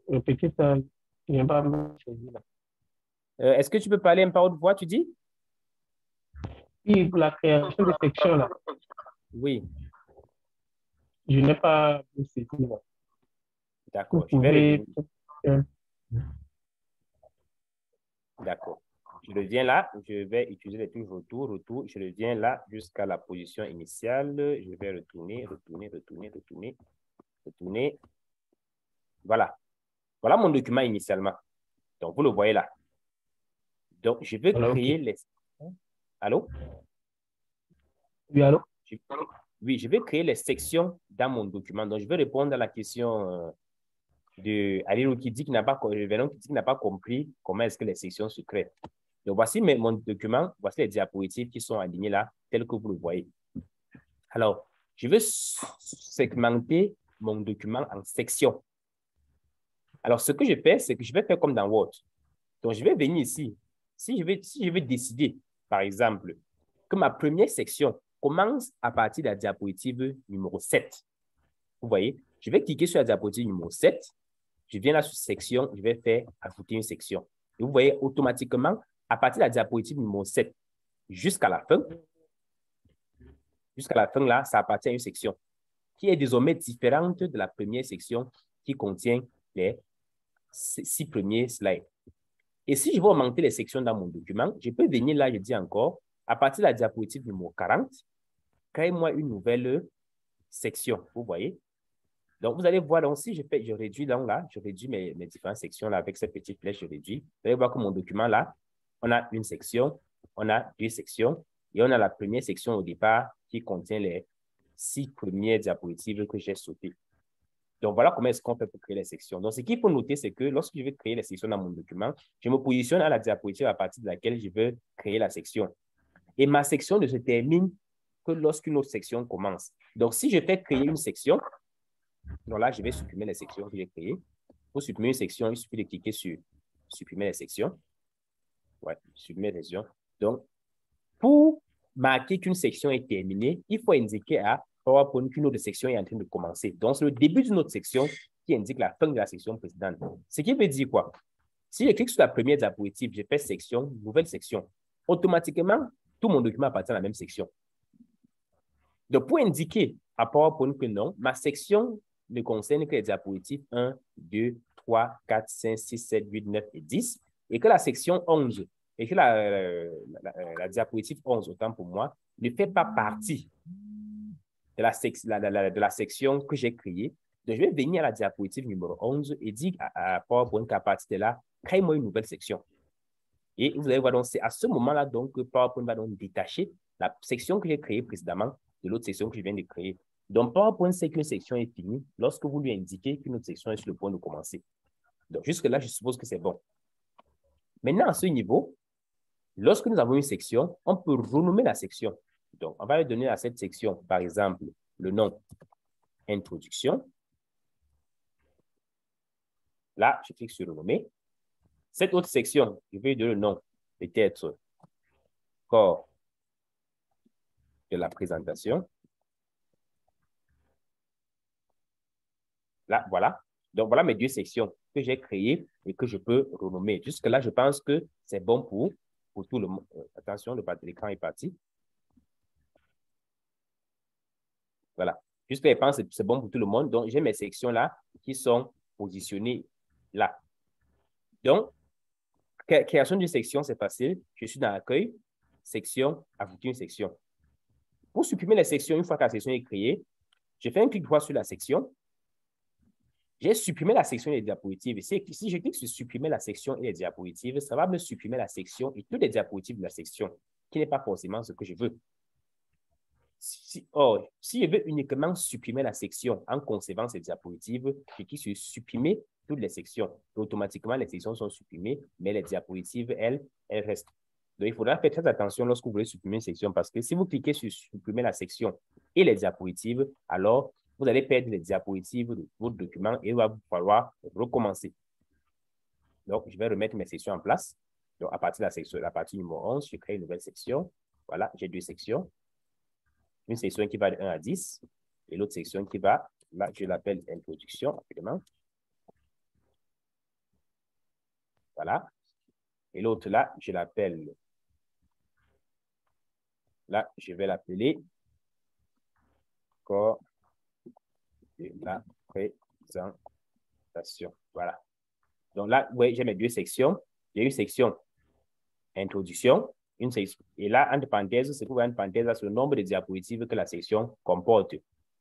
répéter ça, je n'ai pas saisi là. Est-ce que tu peux parler un peu haute voix, tu dis? Oui, pour la création des sections, là, Oui. je n'ai pas saisi là. D'accord, Vous pouvez... D'accord. Je reviens là, je vais utiliser les touches retour, je reviens là jusqu'à la position initiale. Je vais retourner. Voilà. Voilà mon document initialement. Donc, vous le voyez là. Donc, je vais créer les... Allô? Oui, allô? Oui, je vais créer les sections dans mon document. Donc, je vais répondre à la question de Alilo qui dit qu'il n'a pas compris comment est-ce que les sections se créent. Donc, voici mon document, voici les diapositives qui sont alignées là, telles que vous le voyez. Alors, je vais segmenter mon document en sections. Alors, ce que je fais, c'est que je vais faire comme dans Word. Donc, je vais venir ici. Si je vais décider, par exemple, que ma première section commence à partir de la diapositive numéro 7. Vous voyez, je vais cliquer sur la diapositive numéro 7. Je viens là sur section, je vais faire ajouter une section. Et vous voyez, automatiquement, à partir de la diapositive numéro 7 jusqu'à la fin, là, ça appartient à une section qui est désormais différente de la première section qui contient les 6 premiers slides. Et si je veux augmenter les sections dans mon document, je peux venir là, je dis encore, à partir de la diapositive numéro 40, crée-moi une nouvelle section. Vous voyez? Donc, vous allez voir, donc, si je réduis donc là, je réduis mes différentes sections là avec cette petite flèche, je réduis. Vous allez voir que mon document là, on a une section, on a deux sections et on a la première section au départ qui contient les 6 premières diapositives que j'ai sautées. Donc, voilà comment est-ce qu'on fait pour créer les sections. Donc, ce qu'il faut noter, c'est que lorsque je vais créer les sections dans mon document, je me positionne à la diapositive à partir de laquelle je veux créer la section. Et ma section ne se termine que lorsqu'une autre section commence. Donc, si je fais créer une section, donc là, je vais supprimer les sections que j'ai créées. Pour supprimer une section, il suffit de cliquer sur supprimer les sections. Ouais, supprimer les sections. Donc, pour marquer qu'une section est terminée, il faut indiquer à PowerPoint qu'une autre section est en train de commencer. Donc, c'est le début d'une autre section qui indique la fin de la section précédente. Ce qui veut dire quoi? Si je clique sur la première diapositive, je fais section, nouvelle section. automatiquement, tout mon document appartient à la même section. Donc, pour indiquer à PowerPoint que non, ma section ne concerne que les diapositives 1, 2, 3, 4, 5, 6, 7, 8, 9 et 10, et que la section 11, et que la diapositive 11, autant pour moi, ne fait pas partie de la section que j'ai créée. Donc, je vais venir à la diapositive numéro 11 et dire à PowerPoint qu'à partir de là, crée-moi une nouvelle section. Et vous allez voir, donc, c'est à ce moment-là donc, que PowerPoint va donc détacher la section que j'ai créée précédemment de l'autre section que je viens de créer. Donc, PowerPoint sait qu'une section est finie lorsque vous lui indiquez qu'une autre section est sur le point de commencer. Donc, jusque-là, je suppose que c'est bon. Maintenant, à ce niveau, lorsque nous avons une section, on peut renommer la section. Donc, on va lui donner à cette section, par exemple, le nom Introduction. Là, je clique sur renommer. Cette autre section, je vais lui donner le nom, peut-être corps de la présentation. Là, voilà. Donc, voilà mes deux sections que j'ai créées et que je peux renommer. Jusque-là, je pense que c'est bon pour tout le monde. Attention, l'écran est parti. Voilà. Jusque-là, je pense que c'est bon pour tout le monde. Donc, j'ai mes sections là qui sont positionnées là. Donc, création d'une section, c'est facile. Je suis dans l'accueil, section, ajouter une section. Pour supprimer les sections, une fois que la section est créée, je fais un clic droit sur la section. J'ai supprimé la section des diapositives. Si je clique sur supprimer la section et les diapositives, ça va me supprimer la section et toutes les diapositives de la section, qui n'est pas forcément ce que je veux. Si je veux uniquement supprimer la section en concevant ces diapositives, je clique sur supprimer toutes les sections. Et automatiquement, les sections sont supprimées, mais les diapositives, elles restent. Donc, il faudra faire très attention lorsque vous voulez supprimer une section parce que si vous cliquez sur supprimer la section et les diapositives, alors vous allez perdre les diapositives de votre document et il va vous falloir recommencer. Donc, je vais remettre mes sections en place. Donc, à partir de la partie numéro 11, je crée une nouvelle section. Voilà, j'ai deux sections. Une section qui va de 1 à 10 et l'autre section qui va, là, je l'appelle introduction, rapidement. Voilà. Et l'autre là, je l'appelle, là, je vais l'appeler corps de la présentation. Voilà. Donc là, oui, j'ai mes deux sections. J'ai une section introduction, une section, et là, entre parenthèses, c'est pour une parenthèse sur le nombre de diapositives que la section comporte.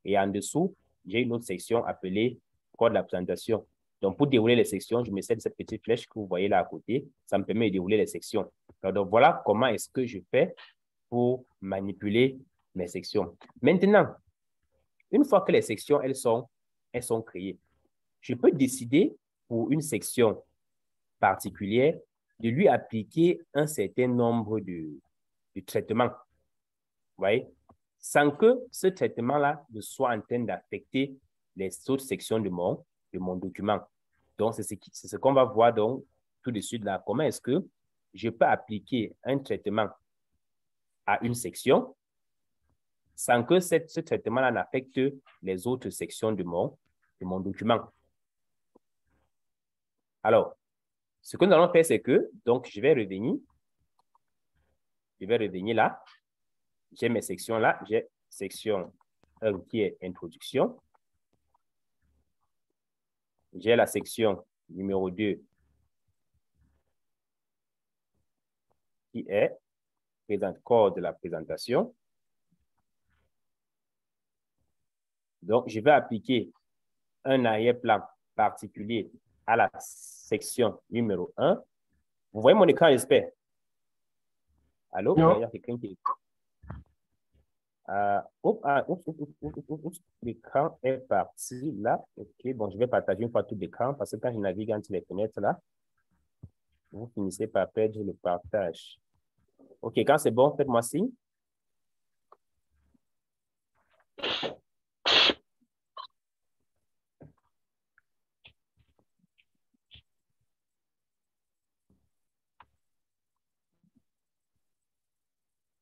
Et en dessous, j'ai une autre section appelée code de la présentation. Donc, pour dérouler les sections, je mets cette petite flèche que vous voyez là à côté. Ça me permet de dérouler les sections. Donc, voilà comment est-ce que je fais pour manipuler mes sections. Maintenant, une fois que les sections, elles sont créées, je peux décider pour une section particulière de lui appliquer un certain nombre de traitements. Vous voyez? Sans que ce traitement-là ne soit en train d'affecter les autres sections de mon document. Donc, c'est ce qu'on va voir donc tout de suite là. Comment est-ce que je peux appliquer un traitement à une section sans que ce traitement-là n'affecte les autres sections de mon document. Alors, ce que nous allons faire, c'est que, donc, je vais revenir là. J'ai mes sections là. J'ai section 1 qui est introduction. J'ai la section numéro 2 qui est corps de la présentation. Donc, je vais appliquer un arrière-plan particulier à la section numéro 1. Vous voyez mon écran, j'espère? Allô? Il y a quelqu'un qui est... L'écran est parti là. OK, bon, je vais partager une fois tout l'écran parce que quand je navigue entre les fenêtres là, vous finissez par perdre le partage. OK, quand c'est bon, faites-moi signe.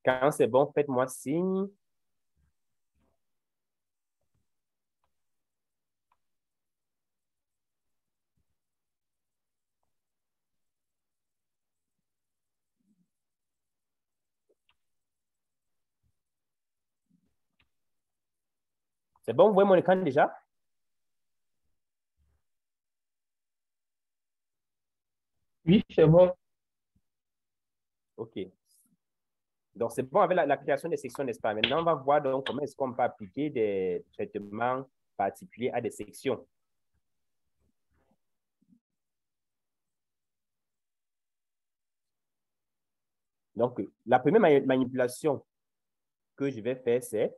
Quand c'est bon, faites-moi signe. C'est bon, vous voyez mon écran déjà? Oui, c'est bon. OK. Donc, c'est bon avec la création des sections, n'est-ce pas? Maintenant, on va voir donc comment est-ce qu'on peut appliquer des traitements particuliers à des sections. Donc, la première manipulation que je vais faire, c'est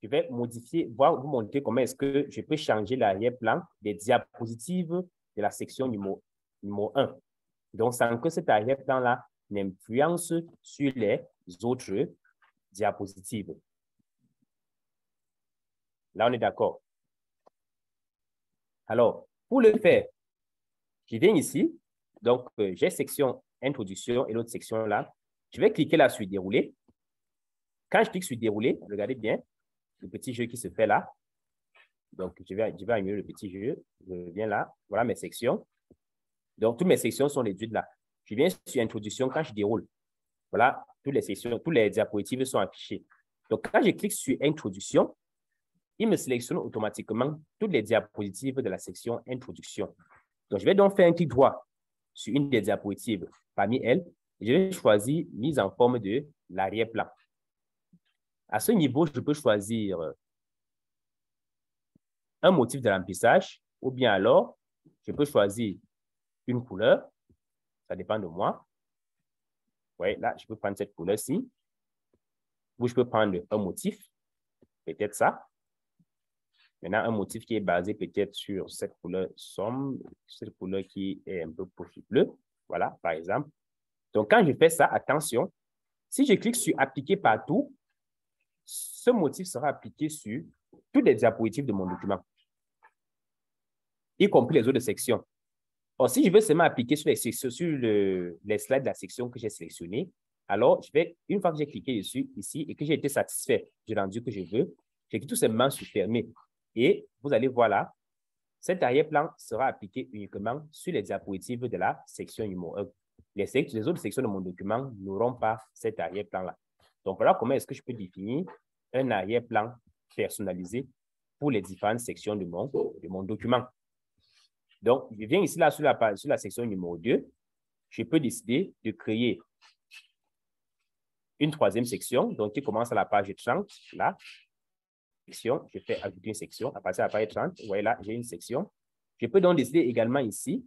je vais modifier, vous montrer comment est-ce que je peux changer l'arrière-plan des diapositives de la section numéro 1. Donc, sans que cet arrière-plan-là n'influence sur les autres diapositives. Là, on est d'accord. Alors, pour le faire, je viens ici. Donc, j'ai section introduction et l'autre section là. Je vais cliquer là sur dérouler. Quand je clique sur dérouler, regardez bien le petit jeu qui se fait là. Donc, je vais animer le petit jeu. Je viens là. Voilà mes sections. Donc, toutes mes sections sont réduites là. Je viens sur introduction quand je déroule. Voilà, toutes les sections, tous les diapositives sont affichées. Donc, quand je clique sur introduction, il me sélectionne automatiquement toutes les diapositives de la section introduction. Donc, je vais donc faire un clic droit sur une des diapositives parmi elles. Et je vais choisir mise en forme de l'arrière-plan. À ce niveau, je peux choisir un motif de remplissage ou bien alors, je peux choisir une couleur. Ça dépend de moi. Oui, là, je peux prendre cette couleur-ci. Ou je peux prendre un motif, peut-être ça. Maintenant, un motif qui est basé peut-être sur cette couleur sombre, cette couleur qui est un peu profil bleu. Voilà, par exemple. Donc, quand je fais ça, attention, si je clique sur appliquer partout, ce motif sera appliqué sur toutes les diapositives de mon document, y compris les autres sections. Or, si je veux seulement appliquer sur les sections, sur les slides de la section que j'ai sélectionnée, alors, une fois que j'ai cliqué dessus, ici, et que j'ai été satisfait du rendu que je veux, je clique tout simplement sur fermer. Et vous allez voir là, cet arrière-plan sera appliqué uniquement sur les diapositives de la section numéro 1. Les autres sections de mon document n'auront pas cet arrière-plan-là. Donc, voilà comment est-ce que je peux définir un arrière-plan personnalisé pour les différentes sections de mon document. Donc, je viens ici là sur la section numéro 2. Je peux décider de créer une troisième section, donc qui commence à la page 30, là. Je fais ajouter une section, à partir de la page 30, vous voyez là, j'ai une section. Je peux donc décider également ici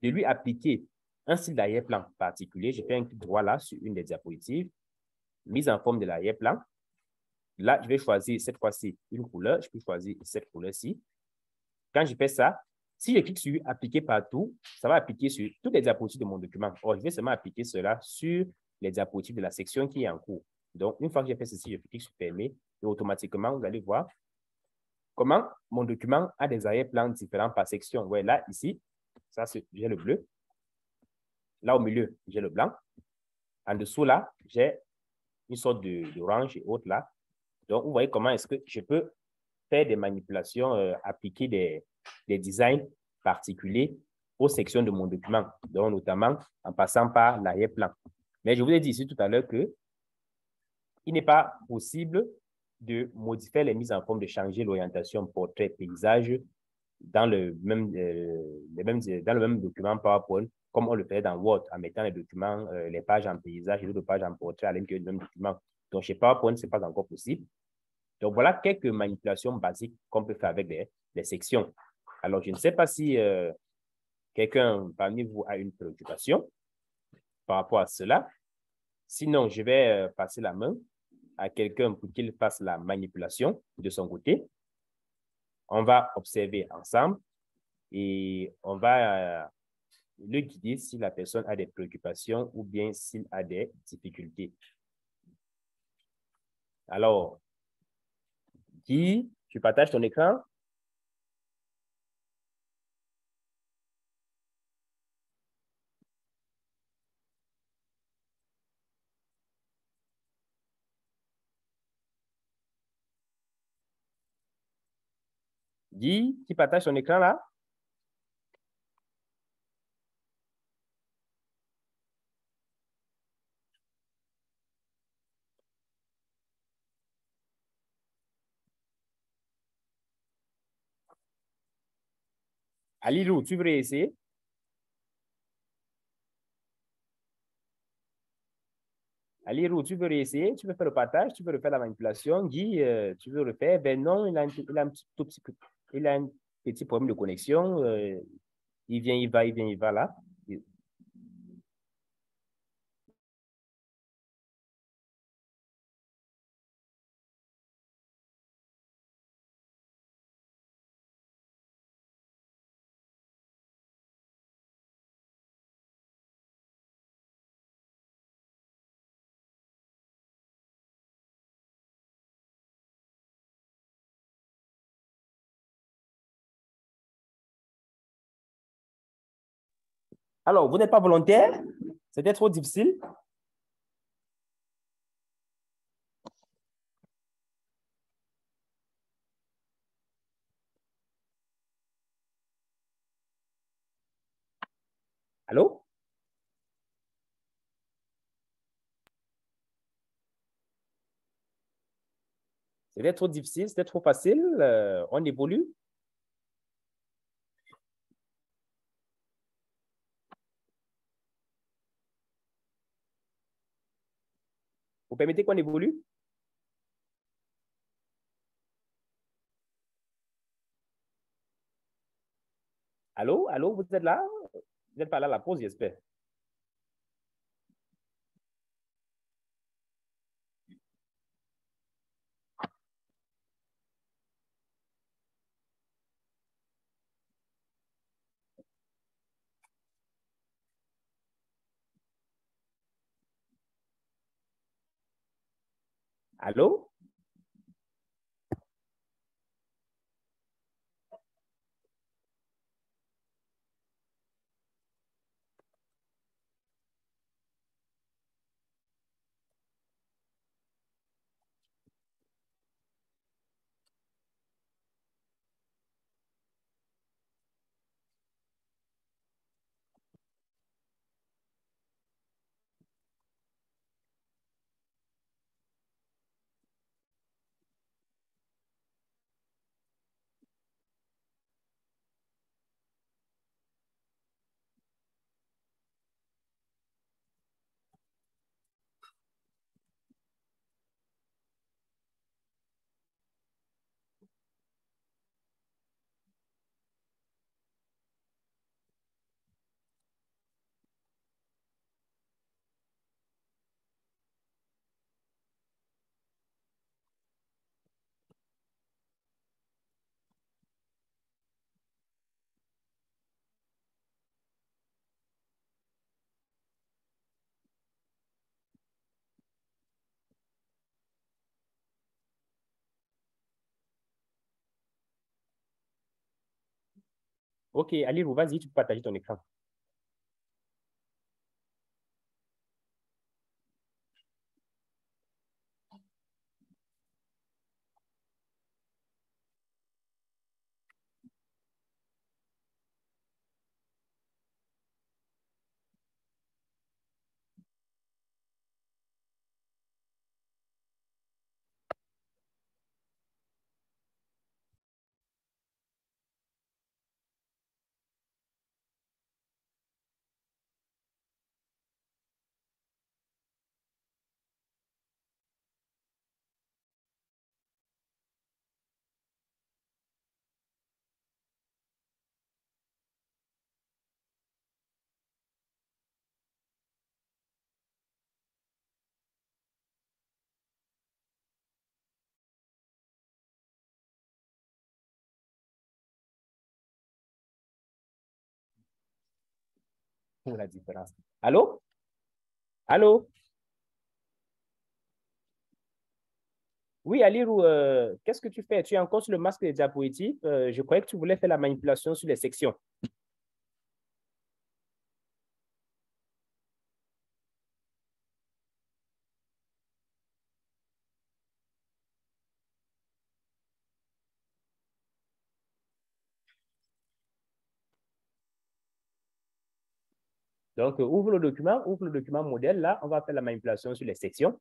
de lui appliquer un style d'arrière-plan particulier. Je fais un clic droit là sur une des diapositives, mise en forme de l'arrière-plan. Là, je vais choisir cette fois-ci une couleur. Je peux choisir cette couleur-ci. Quand je fais ça, si je clique sur appliquer partout, ça va appliquer sur toutes les diapositives de mon document. Or, je vais seulement appliquer cela sur les diapositives de la section qui est en cours. Donc, une fois que j'ai fait ceci, je clique sur fermer et automatiquement, vous allez voir comment mon document a des arrière-plans différents par section. Ouais, là, ici, ça, j'ai le bleu. Là, au milieu, j'ai le blanc. En dessous, là, j'ai une sorte d'orange et autres là. Donc, vous voyez comment est-ce que je peux faire des manipulations, appliquer des designs particuliers aux sections de mon document, donc notamment en passant par l'arrière-plan. Mais je vous ai dit ici tout à l'heure que il n'est pas possible de modifier les mises en forme, de changer l'orientation portrait paysage dans le même document PowerPoint, comme on le fait dans Word, en mettant les documents, les pages en paysage et d'autres pages en portrait à l'intérieur du même document. Donc, chez PowerPoint, ce n'est pas encore possible. Donc, voilà quelques manipulations basiques qu'on peut faire avec les sections. Alors, je ne sais pas si quelqu'un parmi vous a une préoccupation par rapport à cela. Sinon, je vais passer la main à quelqu'un pour qu'il fasse la manipulation de son côté. On va observer ensemble et on va le guider si la personne a des préoccupations ou bien s'il a des difficultés. Alors, Guy, tu partages ton écran? Guy, tu partages ton écran là? Alilou, tu veux réessayer? Alilou, tu veux réessayer? Tu veux faire le partage? Tu veux refaire la manipulation? Guy, tu veux refaire? Ben non, il a un petit problème de connexion. Il vient, il va là. Alors, vous n'êtes pas volontaire? C'était trop difficile? Allô? C'était trop difficile? C'était trop facile? On évolue? Vous permettez qu'on évolue? Allô? Allô? Vous êtes là? Vous n'êtes pas là à la pause, j'espère. Allô? OK, allez, vas-y, tu peux partager ton écran. Pour la différence. Allô? Allô? Oui, Alirou, qu'est-ce que tu fais? Tu es encore sur le masque des diapositives. Je croyais que tu voulais faire la manipulation sur les sections. Donc, ouvre le document modèle. Là, on va faire la manipulation sur les sections.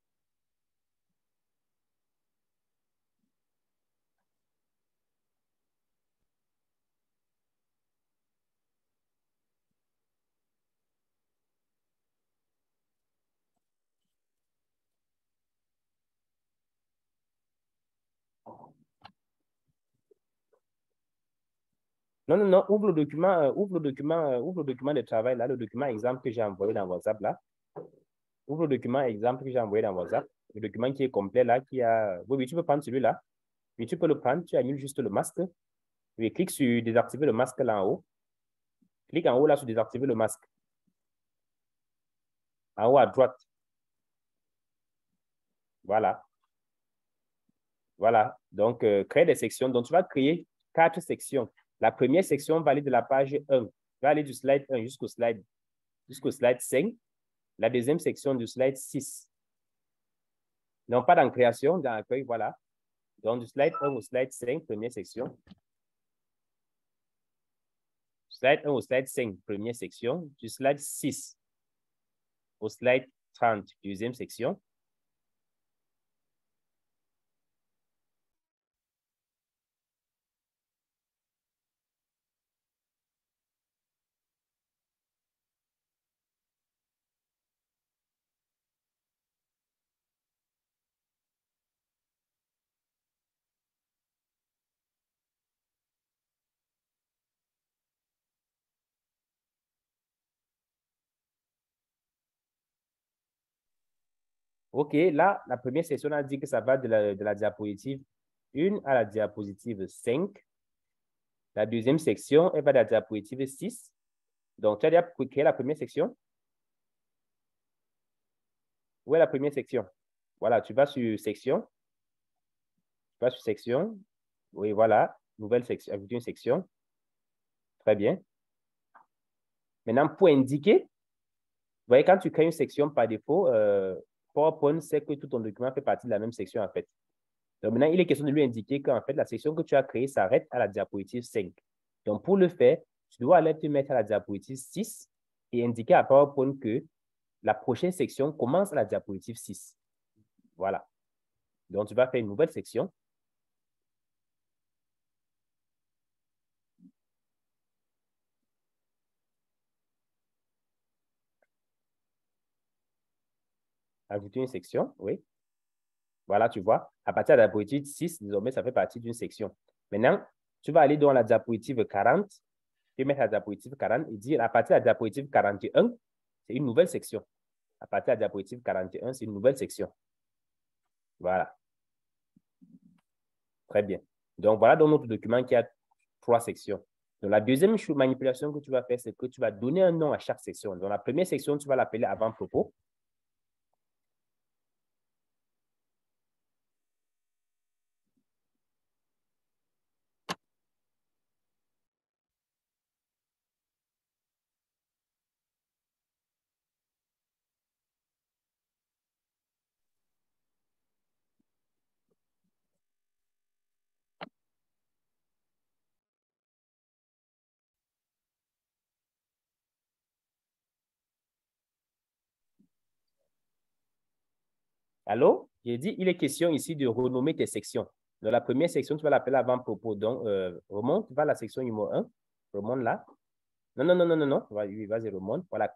Non, non, non, ouvre le document, ouvre le document de travail, là, le document exemple que j'ai envoyé dans WhatsApp, là. Ouvre le document exemple que j'ai envoyé dans WhatsApp. Le document qui est complet, là, qui a... Oui, oui, tu peux prendre celui-là. Oui, tu peux le prendre, tu annules juste le masque. Oui, clique sur désactiver le masque là en haut. Clique en haut là sur désactiver le masque. En haut à droite. Voilà. Voilà. Donc, créer des sections. Donc, tu vas créer 4 sections. La première section va aller de la page 1. Va aller du slide 1 jusqu'au slide 5. La deuxième section du slide 6. Non, pas dans création, dans accueil, voilà. Donc, du slide 1 au slide 5, première section. Slide 1 au slide 5, première section. Du slide 6 au slide 30, deuxième section. OK, là, la première section a dit que ça va de la diapositive 1 à la diapositive 5. La deuxième section, elle va de la diapositive 6. Donc, tu as déjà créé la première section? Où est la première section? Voilà, tu vas sur section. Tu vas sur section. Oui, voilà. Nouvelle section, ajouter une section. Très bien. Maintenant, pour indiquer, vous voyez, quand tu crées une section par défaut, PowerPoint sait que tout ton document fait partie de la même section, en fait. Donc, maintenant, il est question de lui indiquer qu'en fait, la section que tu as créée s'arrête à la diapositive 5. Donc, pour le faire, tu dois aller te mettre à la diapositive 6 et indiquer à PowerPoint que la prochaine section commence à la diapositive 6. Voilà. Donc, tu vas faire une nouvelle section. Ajouter une section, oui. Voilà, tu vois. À partir de la diapositive 6, désormais, ça fait partie d'une section. Maintenant, tu vas aller dans la diapositive 40, tu mets la diapositive 40 et dire à partir de la diapositive 41, c'est une nouvelle section. À partir de la diapositive 41, c'est une nouvelle section. Voilà. Très bien. Donc, voilà dans notre document qui a 3 sections. Donc, la deuxième manipulation que tu vas faire, c'est que tu vas donner un nom à chaque section. Dans la première section, tu vas l'appeler avant-propos. Allô? J'ai dit, il est question ici de renommer tes sections. Dans la première section, tu vas l'appeler avant-propos. Donc, remonte, va à la section numéro 1. Remonte là. Non, non, non, non, non, non. Vas-y, remonte. Voilà.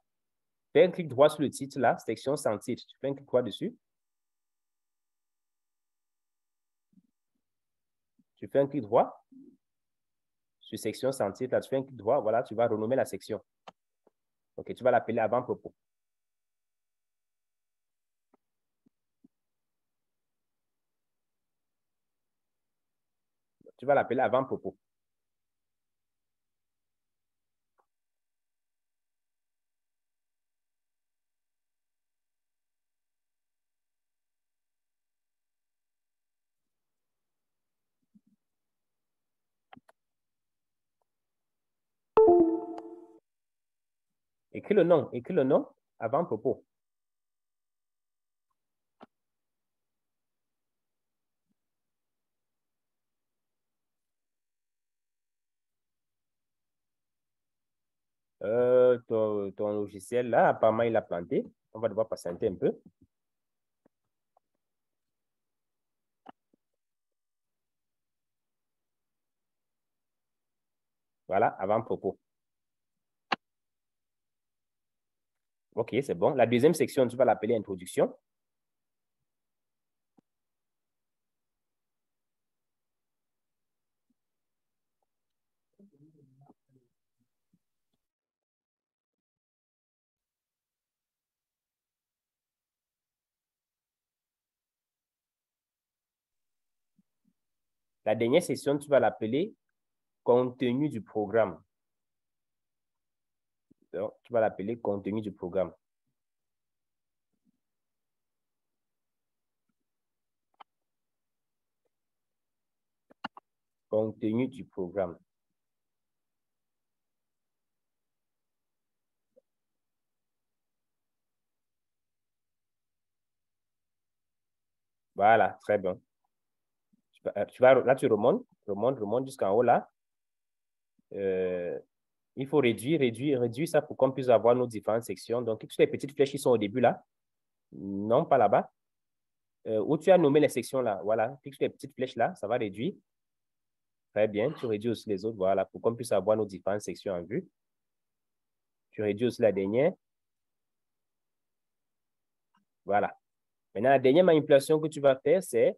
Fais un clic droit sur le titre là, section sans titre. Tu fais un clic droit dessus. Tu fais un clic droit sur section sans titre. Là, tu fais un clic droit. Voilà, tu vas renommer la section. OK, tu vas l'appeler avant-propos. Tu vas l'appeler avant-propos. Écris le nom avant-propos. Ton logiciel là, apparemment, il a planté. On va devoir patienter un peu. Voilà, avant-propos. OK, c'est bon. La deuxième section, tu vas l'appeler introduction. La dernière section, tu vas l'appeler contenu du programme. Donc, tu vas l'appeler contenu du programme. Contenu du programme. Voilà, très bien. Là, tu remontes jusqu'en haut là. Il faut réduire ça pour qu'on puisse avoir nos différentes sections. Donc, clique sur les petites flèches qui sont au début là. Non, pas là-bas. Où tu as nommé les sections là. Voilà, clique sur les petites flèches là, ça va réduire. Très bien, tu réduis aussi les autres, voilà, pour qu'on puisse avoir nos différentes sections en vue. Tu réduis aussi la dernière. Voilà. Maintenant, la dernière manipulation que tu vas faire, c'est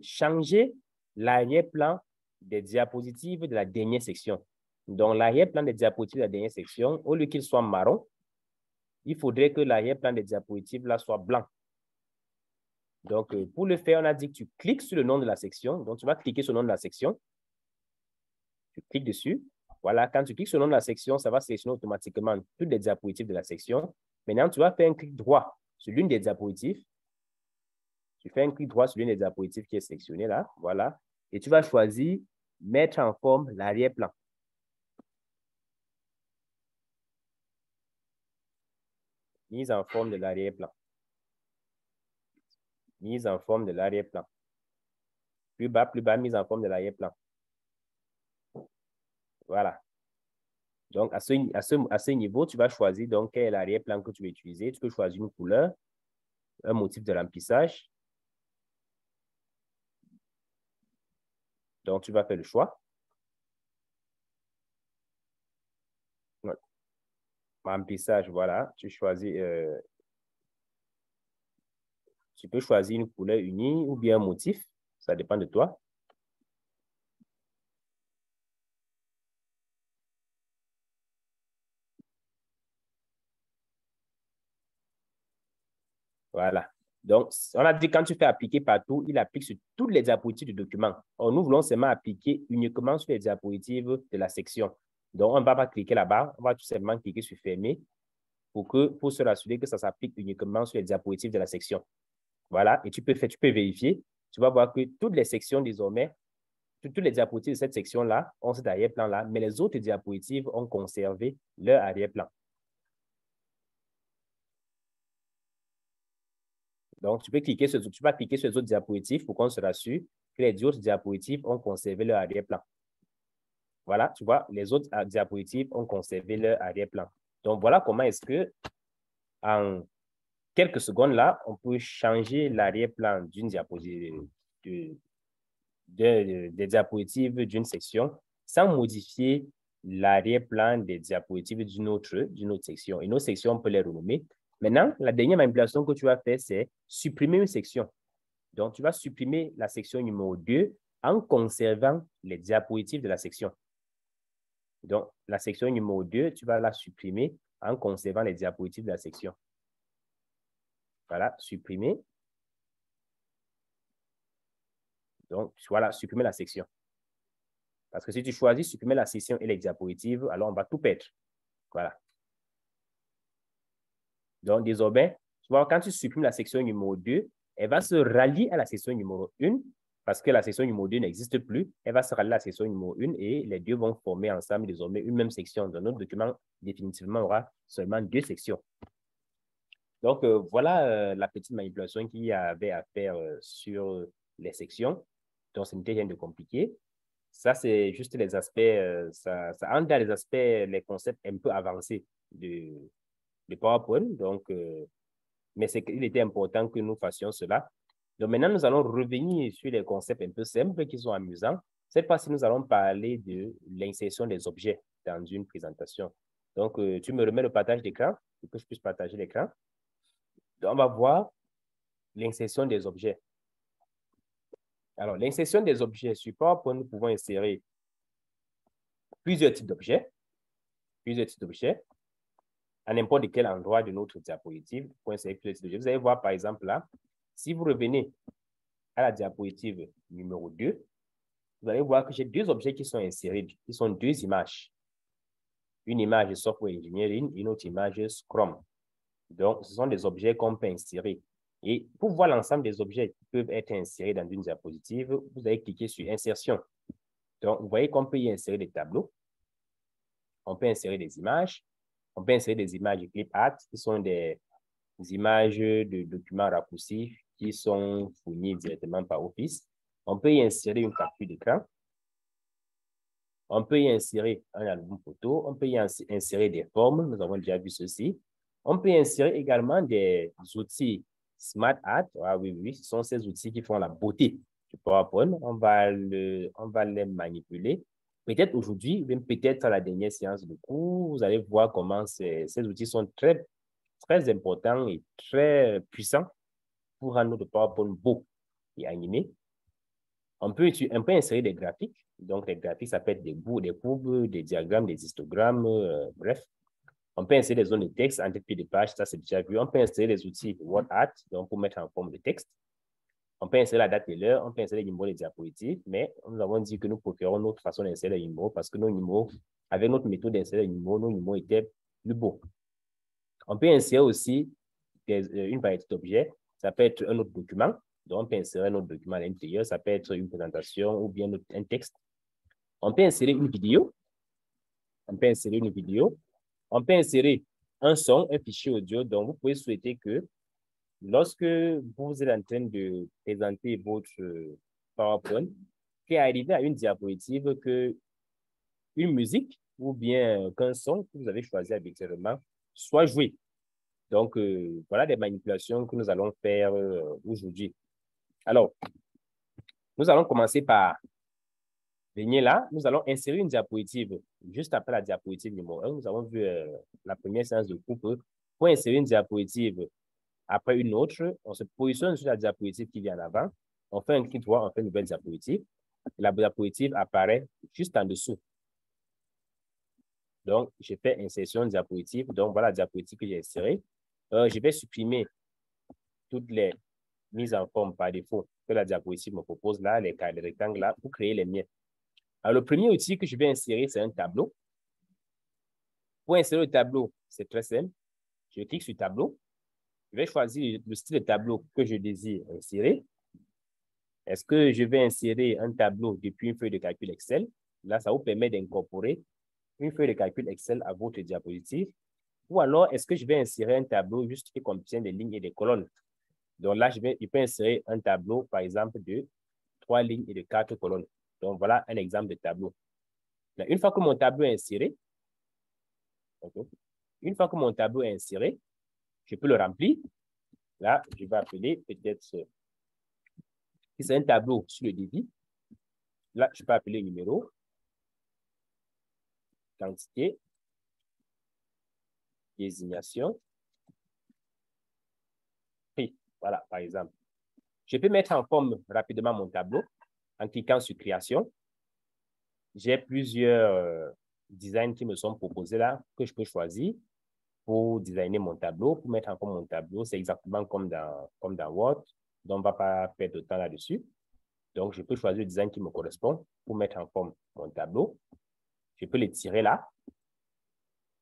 changer l'arrière-plan des diapositives de la dernière section. Donc, l'arrière-plan des diapositives de la dernière section, au lieu qu'il soit marron, il faudrait que l'arrière-plan des diapositives là soit blanc. Donc, pour le faire, on a dit que tu cliques sur le nom de la section. Donc, tu vas cliquer sur le nom de la section. Tu cliques dessus. Voilà, quand tu cliques sur le nom de la section, ça va sélectionner automatiquement toutes les diapositives de la section. Maintenant, tu vas faire un clic droit sur l'une des diapositives. Tu fais un clic droit sur l'une des diapositives qui est sélectionnée là. Voilà. Et tu vas choisir mettre en forme l'arrière-plan. Mise en forme de l'arrière-plan. Mise en forme de l'arrière-plan. Plus bas, mise en forme de l'arrière-plan. Voilà. Donc, à ce niveau, tu vas choisir donc quel est l'arrière-plan que tu veux utiliser. Tu peux choisir une couleur, un motif de remplissage. Donc, tu vas faire le choix. Remplissage, voilà. Tu choisis, tu peux choisir une couleur unie ou bien un motif. Ça dépend de toi. Voilà. Donc, on a dit quand tu fais appliquer partout, il applique sur toutes les diapositives du document. Or, nous voulons seulement appliquer uniquement sur les diapositives de la section. Donc, on ne va pas cliquer là-bas, on va tout simplement cliquer sur fermer pour se rassurer que ça s'applique uniquement sur les diapositives de la section. Voilà, et tu peux vérifier. Tu vas voir que toutes les sections désormais, toutes les diapositives de cette section-là ont cet arrière-plan-là, mais les autres diapositives ont conservé leur arrière-plan. Donc, tu vas cliquer sur les autres diapositives pour qu'on se rassure que les autres diapositives ont conservé leur arrière-plan. Voilà, tu vois, les autres diapositives ont conservé leur arrière-plan. Donc, voilà comment est-ce que, en quelques secondes là, on peut changer l'arrière-plan d'une diapositive, des diapositives d'une section sans modifier l'arrière-plan des diapositives d'une autre section. Et nos sections, on peut les renommer. Maintenant, la dernière manipulation que tu vas faire, c'est supprimer une section. Donc, tu vas supprimer la section numéro 2 en conservant les diapositives de la section. Donc, la section numéro 2, tu vas la supprimer en conservant les diapositives de la section. Voilà, supprimer. Donc, voilà, supprimer la section. Parce que si tu choisis supprimer la section et les diapositives, alors on va tout perdre. Voilà. Donc, désormais, tu vois, quand tu supprimes la section numéro 2, elle va se rallier à la section numéro 1 parce que la section numéro 2 n'existe plus. Elle va se rallier à la section numéro 1 et les deux vont former ensemble désormais une même section. Dans notre document, définitivement, aura seulement 2 sections. Donc, voilà la petite manipulation qu'il y avait à faire sur les sections. Donc, ce n'était rien de compliqué. Ça, c'est juste les aspects, ça entre dans les aspects, les concepts un peu avancés de PowerPoint. Donc, mais il était important que nous fassions cela. Donc, maintenant, nous allons revenir sur les concepts un peu simples qui sont amusants. Cette fois-ci, nous allons parler de l'insertion des objets dans une présentation. Donc, tu me remets le partage d'écran pour que je puisse partager l'écran. Donc, on va voir l'insertion des objets. Alors, l'insertion des objets sur PowerPoint, nous pouvons insérer plusieurs types d'objets. À n'importe quel endroit de notre diapositive. Vous allez voir, par exemple, là, si vous revenez à la diapositive numéro 2, vous allez voir que j'ai deux objets qui sont insérés, qui sont deux images. Une image Software Engineering, une autre image Scrum. Donc, ce sont des objets qu'on peut insérer. Et pour voir l'ensemble des objets qui peuvent être insérés dans une diapositive, vous allez cliquer sur Insertion. Donc, vous voyez qu'on peut y insérer des tableaux. On peut insérer des images. On peut insérer des images de clip art, qui sont des images de documents raccourcis qui sont fournis directement par Office. On peut y insérer une capture d'écran. On peut y insérer un album photo. On peut y insérer des formes. Nous avons déjà vu ceci. On peut y insérer également des outils Smart Art. Ah oui, oui, ce sont ces outils qui font la beauté du PowerPoint. On va les manipuler. Peut-être aujourd'hui, même peut-être à la dernière séance de cours, vous allez voir comment ces outils sont très, très importants et très puissants pour rendre notre PowerPoint beau et animé. On peut insérer des graphiques. Donc, les graphiques, ça peut être des bouts, des courbes, des diagrammes, des histogrammes, bref. On peut insérer des zones de texte en tête-pied de page, ça c'est déjà vu. On peut insérer des outils WordArt, donc pour mettre en forme de texte. On peut insérer la date et l'heure, on peut insérer les numéros des diapositives, mais nous avons dit que nous préférons notre façon d'insérer les numéros parce que nos numéros, avec notre méthode d'insérer les numéros, nos numéros étaient plus beaux. On peut insérer aussi une variété d'objets. Ça peut être un autre document. Donc, on peut insérer un autre document à l'intérieur. Ça peut être une présentation ou bien un texte. On peut insérer une vidéo. On peut insérer une vidéo. On peut insérer un son, un fichier audio. Donc, vous pouvez souhaiter que lorsque vous êtes en train de présenter votre PowerPoint, qu'arrivé à une diapositive, que une musique ou bien qu'un son que vous avez choisi habituellement soit joué. Donc, voilà des manipulations que nous allons faire aujourd'hui. Alors, nous allons commencer par venir là. Nous allons insérer une diapositive. Juste après la diapositive numéro 1, nous avons vu la première séance de cours. Pour insérer une diapositive après une autre, on se positionne sur la diapositive qui vient en avant. On fait un clic droit, on fait une nouvelle diapositive. La diapositive apparaît juste en dessous. Donc, j'ai fait insertion diapositive. Donc, voilà la diapositive que j'ai insérée. Je vais supprimer toutes les mises en forme par défaut que la diapositive me propose là, les rectangles là, pour créer les miens. Alors, le premier outil que je vais insérer, c'est un tableau. Pour insérer le tableau, c'est très simple. Je clique sur tableau. Je vais choisir le style de tableau que je désire insérer. Est-ce que je vais insérer un tableau depuis une feuille de calcul Excel? Là, ça vous permet d'incorporer une feuille de calcul Excel à votre diapositive. Ou alors, est-ce que je vais insérer un tableau juste qui contient des lignes et des colonnes? Donc là, je peux insérer un tableau, par exemple, de 3 lignes et de 4 colonnes. Donc voilà un exemple de tableau. Là, une fois que mon tableau est inséré, je peux le remplir. Là, je vais appeler peut-être, si c'est un tableau sur le débit, là, je peux appeler numéro, quantité, désignation, prix. Voilà, par exemple. Je peux mettre en forme rapidement mon tableau en cliquant sur création. J'ai plusieurs designs qui me sont proposés là que je peux choisir pour designer mon tableau, pour mettre en forme mon tableau. C'est exactement comme dans Word. Donc, on ne va pas perdre de temps là-dessus. Donc, je peux choisir le design qui me correspond pour mettre en forme mon tableau. Je peux le tirer là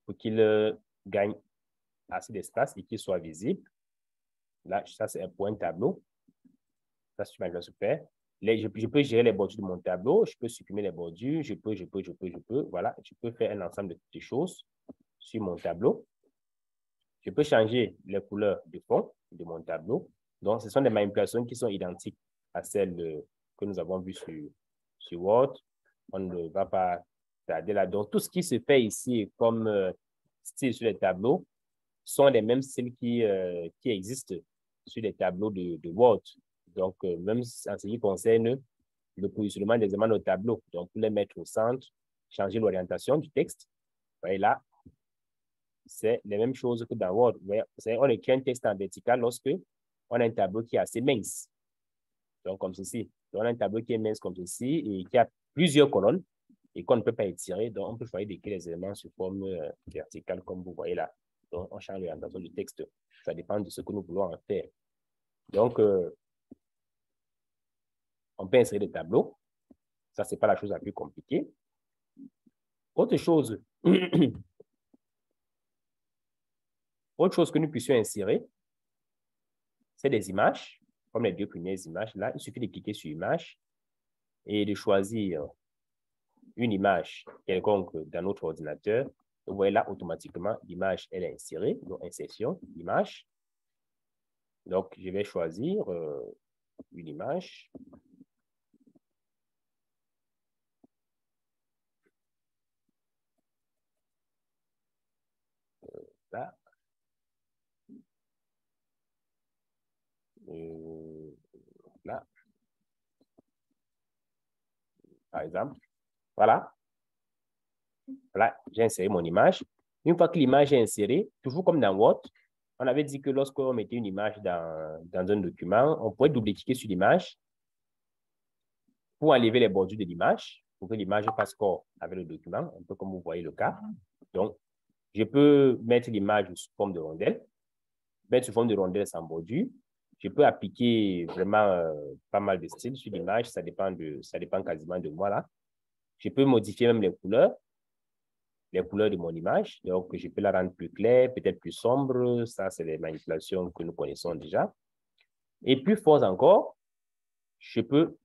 pour qu'il gagne assez d'espace et qu'il soit visible. Là, ça, c'est un point tableau. Ça, c'est maintenant super. Je peux gérer les bordures de mon tableau. Je peux supprimer les bordures. Je peux. Voilà, je peux faire un ensemble de petites choses sur mon tableau. Je peux changer les couleurs de fond de mon tableau. Donc, ce sont des manipulations qui sont identiques à celles que nous avons vues sur Word. On ne va pas tarder là. Donc, tout ce qui se fait ici comme style sur les tableaux sont les mêmes styles qui existent sur les tableaux de Word. Donc, même en ce qui concerne le positionnement des éléments de tableau. Donc, pour les mettre au centre, changer l'orientation du texte. Vous voyez là, c'est les mêmes choses que dans Word. On écrit un texte en vertical lorsque on a un tableau qui est assez mince. Donc, comme ceci. Donc, on a un tableau qui est mince comme ceci et qui a plusieurs colonnes et qu'on ne peut pas étirer. Donc, on peut choisir d'écrire les éléments sous forme verticale, comme vous voyez là. Donc, on change l'orientation du texte. Ça dépend de ce que nous voulons en faire. Donc, on peut insérer des tableaux. Ça, ce n'est pas la chose la plus compliquée. Autre chose, autre chose que nous puissions insérer, c'est des images, comme les deux premières images là. Il suffit de cliquer sur image et de choisir une image quelconque dans notre ordinateur. Vous voyez là, automatiquement, l'image, elle est insérée. Donc, insertion, image. Donc, je vais choisir une image. Là. Là. Par exemple. Voilà. Voilà, j'ai inséré mon image. Une fois que l'image est insérée, toujours comme dans Word, on avait dit que lorsqu'on mettait une image dans un document, on pouvait double-cliquer sur l'image pour enlever les bordures de l'image, pour que l'image fasse corps avec le document, un peu comme vous voyez le cas. Donc, je peux mettre l'image sous forme de rondelle, mettre sous forme de rondelle sans bordure. Je peux appliquer vraiment pas mal de styles sur l'image, ça dépend quasiment de moi là. Je peux modifier même les couleurs de mon image. Donc, je peux la rendre plus claire, peut-être plus sombre. Ça, c'est les manipulations que nous connaissons déjà. Et plus fort encore, je peux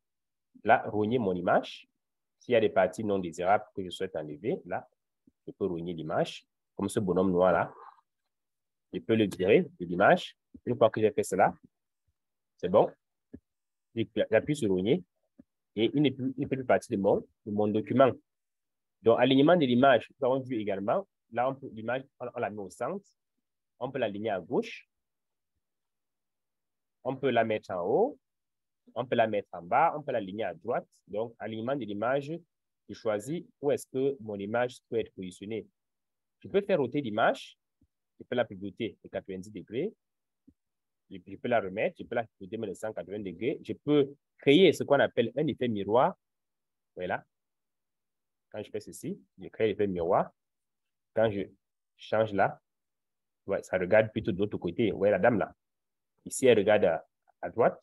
là rogner mon image. S'il y a des parties non désirables que je souhaite enlever, là, je peux rogner l'image, comme ce bonhomme noir là. Je peux le virer de l'image. Une fois que j'ai fait cela, c'est bon. J'appuie sur rogner et il ne fait plus partie de mon document. Donc, alignement de l'image, nous avons vu également, là, l'image, on la met au centre. On peut l'aligner à gauche. On peut la mettre en haut. On peut la mettre en bas. On peut l'aligner à droite. Donc, alignement de l'image, je choisis où est-ce que mon image peut être positionnée. Je peux faire roter l'image. Je peux la pivoter de 90 degrés. Je peux la remettre. Je peux la pivoter de 180 degrés. Je peux créer ce qu'on appelle un effet miroir. Voilà. Quand je fais ceci, je crée l'effet miroir. Quand je change là, ouais, ça regarde plutôt de l'autre côté. Vous voyez la dame là. Ici, elle regarde à droite.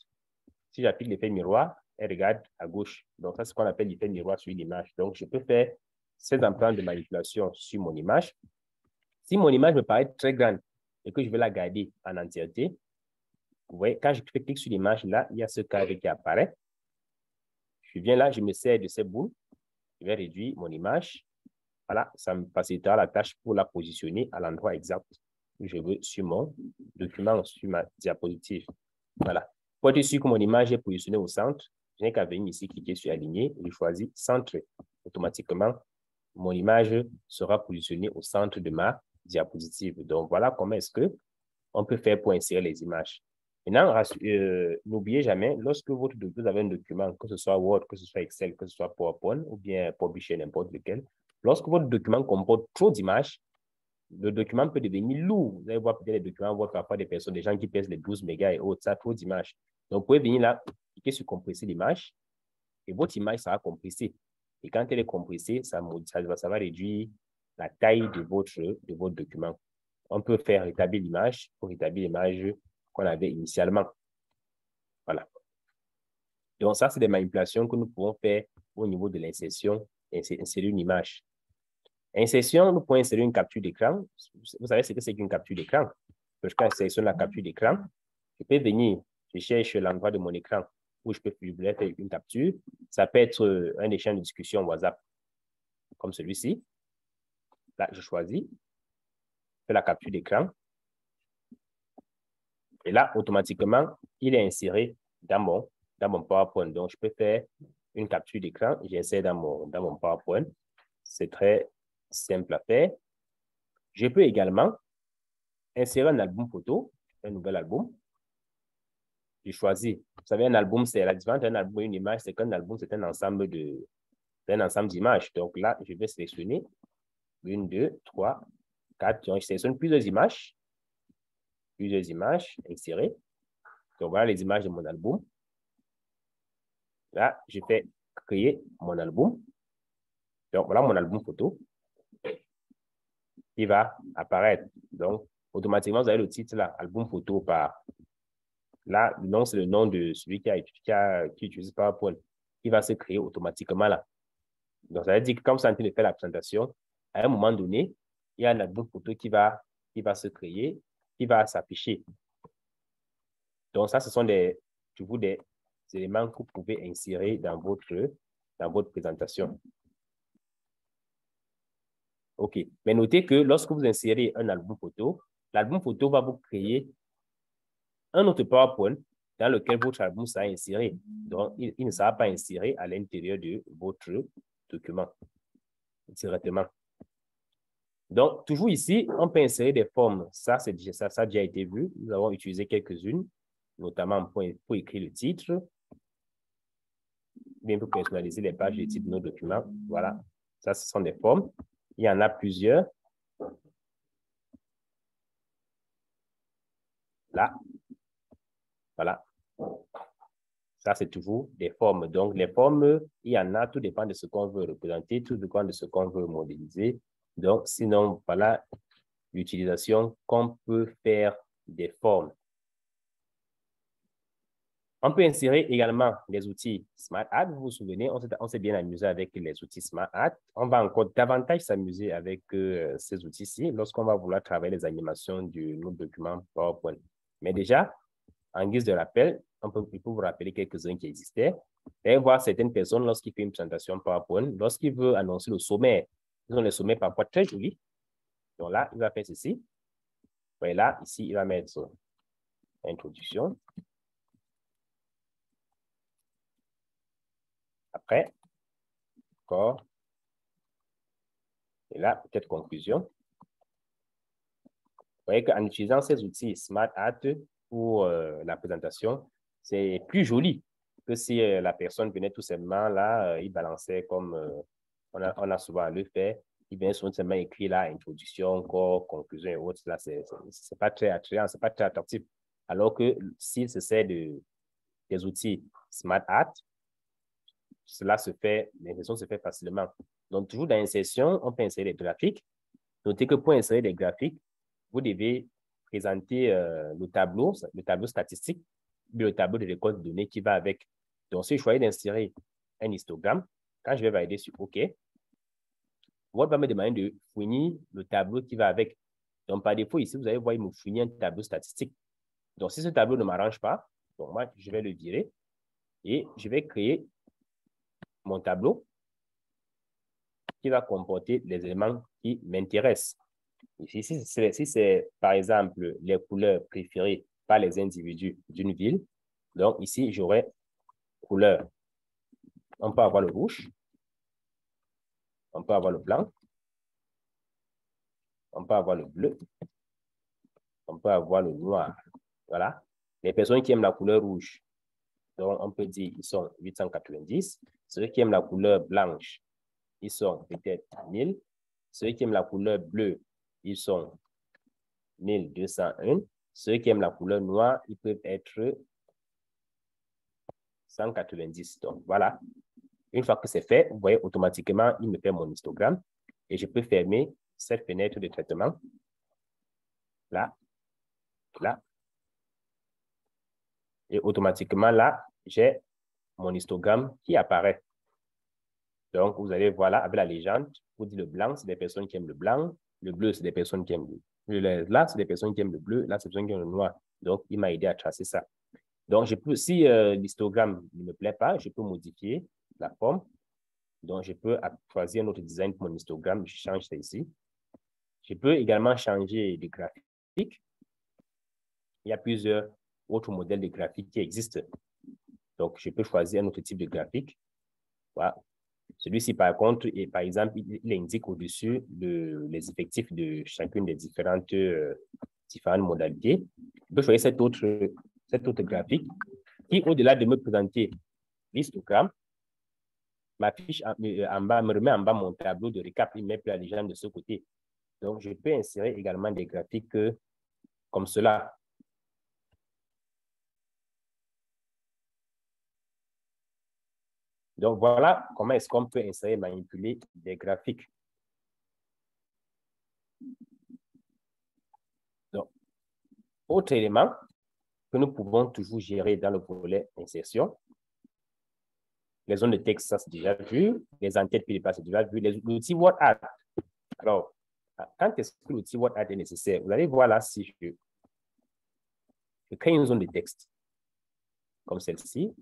Si j'applique l'effet miroir, elle regarde à gauche. Donc, ça, c'est ce qu'on appelle l'effet miroir sur une image. Donc, je peux faire ces empreintes de manipulation sur mon image. Si mon image me paraît très grande et que je veux la garder en entièreté, vous voyez, quand je clique sur l'image, là, il y a ce cadre qui apparaît. Je viens là, je me sers de ces boules. Je vais réduire mon image. Voilà, ça me facilitera la tâche pour la positionner à l'endroit exact où je veux sur mon document, sur ma diapositive. Voilà. Pour être sûr que mon image est positionnée au centre, je n'ai qu'à venir ici, cliquer sur Aligner et je choisis Centre. Automatiquement, mon image sera positionnée au centre de ma diapositive. Donc, voilà comment est-ce qu'on peut faire pour insérer les images. Maintenant, n'oubliez jamais, lorsque vous avez un document, que ce soit Word, que ce soit Excel, que ce soit PowerPoint ou bien Publisher, n'importe lequel, lorsque votre document comporte trop d'images, le document peut devenir lourd. Vous allez voir peut-être les documents, voir parfois des gens qui pèsent les 12 mégas et autres, ça, trop d'images. Donc, vous pouvez venir là, cliquer sur compresser l'image et votre image sera compressée. Et quand elle est compressée, ça va réduire la taille de votre document. On peut faire rétablir l'image pour rétablir l'image qu'on avait initialement. Voilà. Donc, ça, c'est des manipulations que nous pouvons faire au niveau de l'insertion, insérer une image. Insertion, nous pouvons insérer une capture d'écran. Vous savez ce que c'est qu'une capture d'écran? Quand je sélectionne la capture d'écran, je peux venir, je cherche l'endroit de mon écran où je peux faire une capture. Ça peut être un échange de discussion WhatsApp, comme celui-ci. Là, je choisis, je fais la capture d'écran. Et là, automatiquement, il est inséré dans mon PowerPoint. Donc, je peux faire une capture d'écran, j'insère dans mon PowerPoint. C'est très simple à faire. Je peux également insérer un album photo, un nouvel album. Je choisis. Vous savez, un album, c'est la différence d'un album et une image, c'est qu'un album, c'est un ensemble d'images. Donc là, je vais sélectionner 1, 2, 3, 4. Donc, je sélectionne plusieurs images, insérées. Donc, voilà les images de mon album. Là, je fais créer mon album. Donc, voilà mon album photo. Il va apparaître. Donc, automatiquement, vous avez le titre là, album photo par. Là, le nom, c'est le nom de celui qui utilise PowerPoint. qui va se créer automatiquement là. Donc, ça veut dire que quand vous êtes en train de faire la présentation, à un moment donné, il y a un album photo qui va se créer, qui va s'afficher. Donc, ça, ce sont toujours des éléments que vous pouvez insérer dans votre présentation. OK. Mais notez que lorsque vous insérez un album photo, l'album photo va vous créer un autre PowerPoint dans lequel votre album sera inséré. Donc, il ne sera pas inséré à l'intérieur de votre document directement. Donc, toujours ici, on peut insérer des formes. Ça a déjà été vu. Nous avons utilisé quelques-unes, notamment pour écrire le titre, bien pour personnaliser les pages de titre de nos documents. Voilà. Ça, ce sont des formes. Il y en a plusieurs. Là. Voilà. Ça, c'est toujours des formes. Donc, les formes, il y en a, tout dépend de ce qu'on veut représenter, tout dépend de ce qu'on veut modéliser. Donc, sinon, voilà l'utilisation qu'on peut faire des formes. On peut insérer également les outils SmartArt. Vous vous souvenez, on s'est bien amusé avec les outils SmartArt. On va encore davantage s'amuser avec ces outils-ci lorsqu'on va vouloir travailler les animations de nos documents PowerPoint. Mais déjà, en guise de rappel, il peut vous rappeler quelques-uns qui existaient. Et voir certaines personnes, lorsqu'ils font une présentation PowerPoint, lorsqu'ils veulent annoncer le sommaire, ils ont les sommaires parfois très jolis. Donc là, il va faire ceci. Et là, ici, il va mettre introduction. Après, corps. Et là, peut-être conclusion. Vous voyez qu'en utilisant ces outils SmartArt pour la présentation, c'est plus joli que si la personne venait tout simplement là, il balançait comme on a souvent à le faire. Il vient tout simplement écrire là, introduction, corps, conclusion et autres. Là, c'est pas très attrayant, c'est pas très attractif. Alors que s'il se sert des outils SmartArt, cela se fait, l'insertion se fait facilement. Donc, toujours dans l'insertion, on peut insérer des graphiques. Notez que pour insérer des graphiques, vous devez présenter le tableau statistique, puis le tableau de récolte de données qui va avec. Donc, si je choisis d'insérer un histogramme, quand je vais valider sur OK, Word va me demander de fournir le tableau qui va avec. Donc, par défaut, ici, vous allez voir, il me fournit un tableau statistique. Donc, si ce tableau ne m'arrange pas, donc moi, je vais le virer et je vais créer mon tableau qui va comporter les éléments qui m'intéressent. Ici, si c'est, par exemple, les couleurs préférées par les individus d'une ville, donc ici, j'aurai couleur. On peut avoir le rouge, on peut avoir le blanc, on peut avoir le bleu, on peut avoir le noir. Voilà. Les personnes qui aiment la couleur rouge, donc on peut dire ils sont 890. Ceux qui aiment la couleur blanche, ils sont peut-être 1000. Ceux qui aiment la couleur bleue, ils sont 1201. Ceux qui aiment la couleur noire, ils peuvent être 190. Donc, voilà. Une fois que c'est fait, vous voyez, automatiquement, il me fait mon histogramme et je peux fermer cette fenêtre de traitement. Là, là. Et automatiquement, là, j'ai mon histogramme qui apparaît. Donc, vous allez voir là, avec la légende, vous dites le blanc, c'est des personnes qui aiment le blanc. Le bleu, c'est des personnes qui aiment le bleu. Là, c'est des personnes qui aiment le bleu. Là, c'est des personnes qui aiment le noir. Donc, il m'a aidé à tracer ça. Donc, je peux, si l'histogramme ne me plaît pas, je peux modifier la forme. Donc, je peux choisir un autre design pour mon histogramme. Je change ça ici. Je peux également changer de graphique. Il y a plusieurs autres modèles de graphiques qui existent. Donc, je peux choisir un autre type de graphique. Voilà. Celui-ci, par contre, par exemple, il indique au-dessus les effectifs de chacune des différentes modalités. Je peux choisir cet autre graphique qui, au-delà de me présenter l'histogramme, m'affiche en bas, me remet en bas mon tableau de récap, il met plus la légende de ce côté. Donc, je peux insérer également des graphiques comme cela. Donc, voilà comment est-ce qu'on peut insérer et manipuler des graphiques. Donc, autre élément que nous pouvons toujours gérer dans le volet insertion, Les zones de texte, ça c'est déjà vu. Les entêtes puis les places, c'est déjà vu. L'outil WordArt. Alors, quand est-ce que l'outil WordArt est nécessaire? Vous allez voir là si je crée une zone de texte comme celle-ci.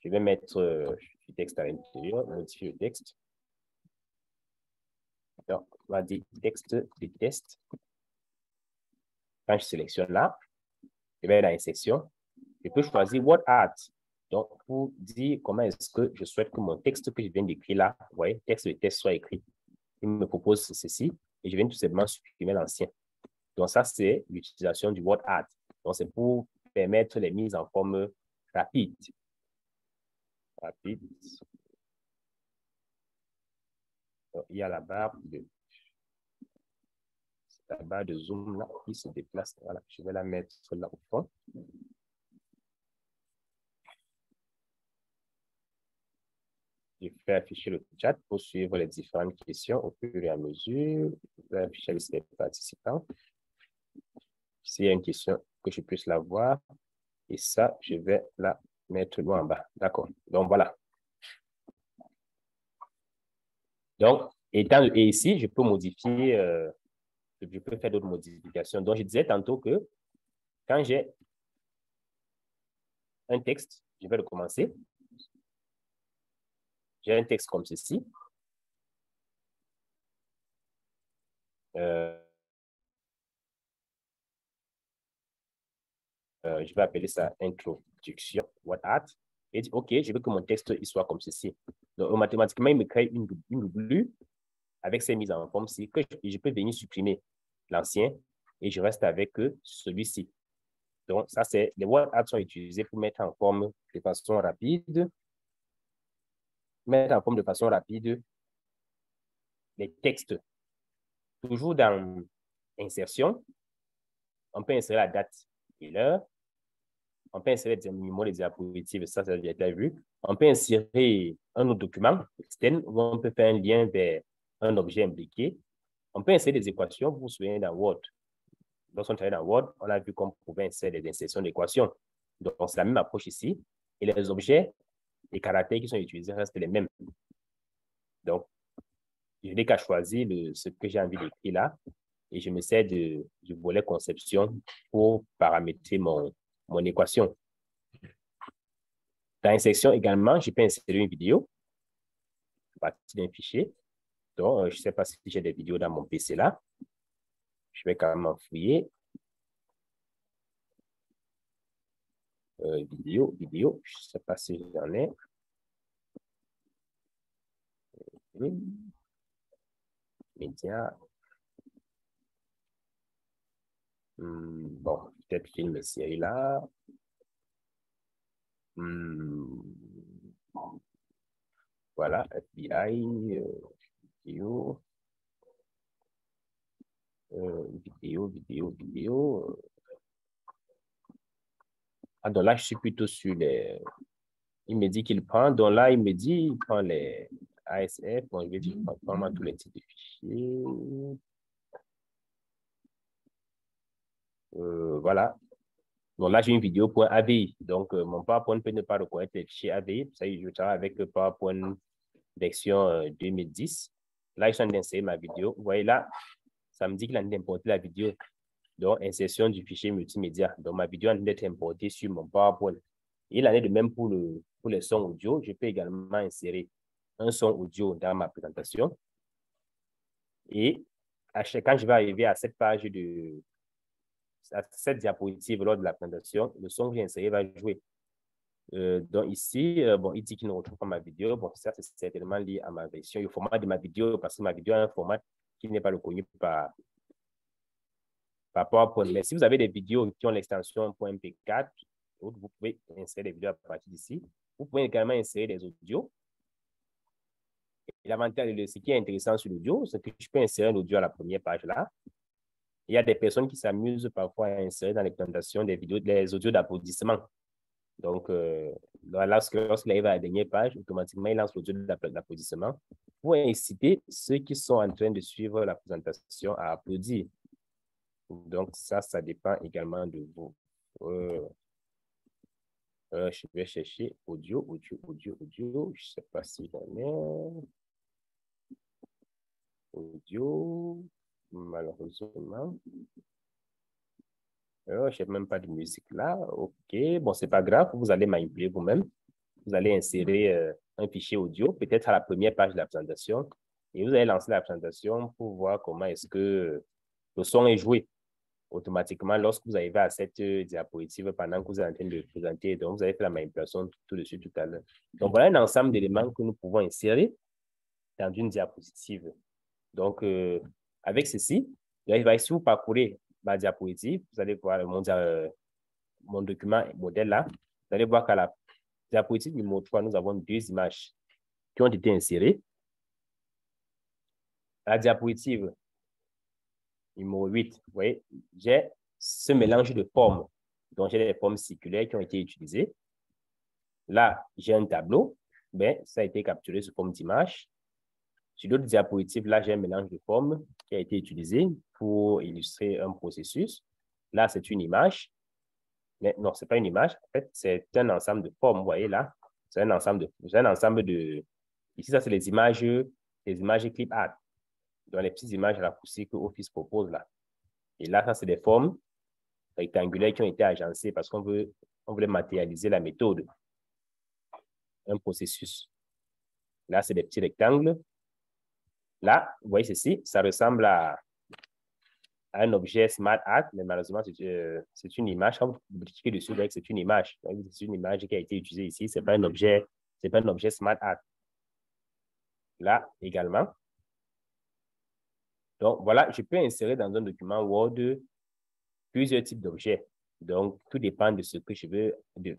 Je vais mettre du texte à l'intérieur, modifier le texte. Donc, on va dire texte de test. Quand je sélectionne là, je vais dans une section. Je peux choisir WordArt. Donc, pour dire comment est-ce que je souhaite que mon texte que je viens d'écrire là, vous voyez, texte de test soit écrit. Il me propose ceci et je viens tout simplement supprimer l'ancien. Donc, ça, c'est l'utilisation du WordArt. Donc, c'est pour permettre les mises en forme rapides. Donc, il y a la barre de zoom là qui se déplace. Voilà, je vais la mettre là au fond. Je vais afficher le chat pour suivre les différentes questions au fur et à mesure. Je vais afficher les participants. S'il y a une question, que je puisse la voir. Et ça, je vais la mettre loin en bas. D'accord. Donc, voilà. Donc, et ici, je peux modifier, je peux faire d'autres modifications. Donc, je disais tantôt que quand j'ai un texte, je vais le commencer. J'ai un texte comme ceci. Je vais appeler ça introduction WordArt. Et dire, OK, je veux que mon texte il soit comme ceci. Donc, automatiquement, il me crée une doublure avec ces mises en forme-ci que je peux venir supprimer l'ancien et je reste avec celui-ci. Donc, ça, c'est les WordArt sont utilisés pour mettre en forme de façon rapide. Mettre en forme de façon rapide les textes. Toujours dans insertion, on peut insérer la date et l'heure. On peut insérer des mots, des diapositives, ça j'ai déjà vu. On peut insérer un autre document externe où on peut faire un lien vers un objet impliqué. On peut insérer des équations, vous vous souvenez dans Word. Lorsqu'on travaille dans Word, on a vu qu'on pouvait insérer des insertions d'équations. Donc, c'est la même approche ici. Et les objets, les caractères qui sont utilisés restent les mêmes. Donc, je n'ai qu'à choisir ce que j'ai envie d'écrire là. Et je me sers du volet conception pour paramétrer mon équation. Dans une section également, je peux insérer une vidéo à partir d'un fichier. Donc, je ne sais pas si j'ai des vidéos dans mon PC là. Je vais quand même fouiller. Vidéo. Je ne sais pas si j'en ai. Média. Bon, peut-être film et série là. Voilà, FBI, vidéo. Vidéo. Ah, donc là, je suis plutôt sur les... Il me dit qu'il prend. Donc là, il me dit il prend les ASF. Bon, je vais dire vraiment tous les types de fichiers. Voilà. Donc là, j'ai une vidéo pour AVI. Donc, mon PowerPoint peut ne pas reconnaître les fichiers AVI. Ça, je travaille avec le PowerPoint version 2010. Là, je suis en train d'insérer ma vidéo. Vous voyez là, ça me dit qu'il a d'importer la vidéo. Donc, insertion du fichier multimédia. Donc, ma vidéo a d'être importée sur mon PowerPoint. Et il en est de même pour les sons audio. Je peux également insérer un son audio dans ma présentation. Et quand je vais arriver à cette page à cette diapositive lors de la présentation, le son que j'ai inséré va jouer. Donc ici, bon, il dit qu'il ne retrouve pas ma vidéo. Bon, ça, c'est certainement lié à ma version, au format de ma vidéo, parce que ma vidéo a un format qui n'est pas reconnu par PowerPoint. Mais si vous avez des vidéos qui ont l'extension .mp4, vous pouvez insérer des vidéos à partir d'ici. Vous pouvez également insérer des audios. Et l'avantage, ce qui est intéressant sur l'audio, c'est que je peux insérer un audio à la première page là. Il y a des personnes qui s'amusent parfois à insérer dans les présentations des vidéos, des audios d'applaudissements. Donc, lorsqu'il arrive à la dernière page, automatiquement, il lance l'audio d'applaudissement pour inciter ceux qui sont en train de suivre la présentation à applaudir. Donc, ça dépend également de vous. Je vais chercher audio. Je ne sais pas si j'en ai. Audio, malheureusement. Je n'ai même pas de musique là. OK, bon, c'est pas grave. Vous allez manipuler vous-même. Vous allez insérer un fichier audio, peut-être à la première page de la présentation. Et vous allez lancer la présentation pour voir comment est-ce que le son est joué automatiquement lorsque vous arrivez à cette diapositive pendant que vous êtes en train de présenter. Donc, vous allez faire la manipulation tout de suite tout à l'heure. Donc, voilà un ensemble d'éléments que nous pouvons insérer dans une diapositive. Donc, avec ceci, si vous parcourez ma diapositive, vous allez voir mon document modèle là. Vous allez voir qu'à la diapositive numéro 3, nous avons deux images qui ont été insérées. À la diapositive numéro 8, vous voyez, j'ai ce mélange de formes. Donc, j'ai des formes circulaires qui ont été utilisées. Là, j'ai un tableau. Ben, ça a été capturé sous forme d'image. Sur d'autres diapositives, là, j'ai un mélange de formes qui a été utilisé pour illustrer un processus. Là, c'est une image. Mais non, ce n'est pas une image. En fait, c'est un ensemble de formes. Vous voyez là, c'est un ensemble de... Ici, ça, c'est les images clip art. Donc, les petites images raccourcies que Office propose là. Et là, ça, c'est des formes rectangulaires qui ont été agencées parce qu'on voulait matérialiser la méthode, un processus. Là, c'est des petits rectangles. Là, vous voyez ceci, ça ressemble à un objet Smart Art, mais malheureusement, c'est une image. Quand vous cliquez dessus, c'est une image. C'est une image qui a été utilisée ici. Ce n'est pas un objet Smart Art. Là, également. Donc, voilà, je peux insérer dans un document Word plusieurs types d'objets. Donc, tout dépend de ce que je veux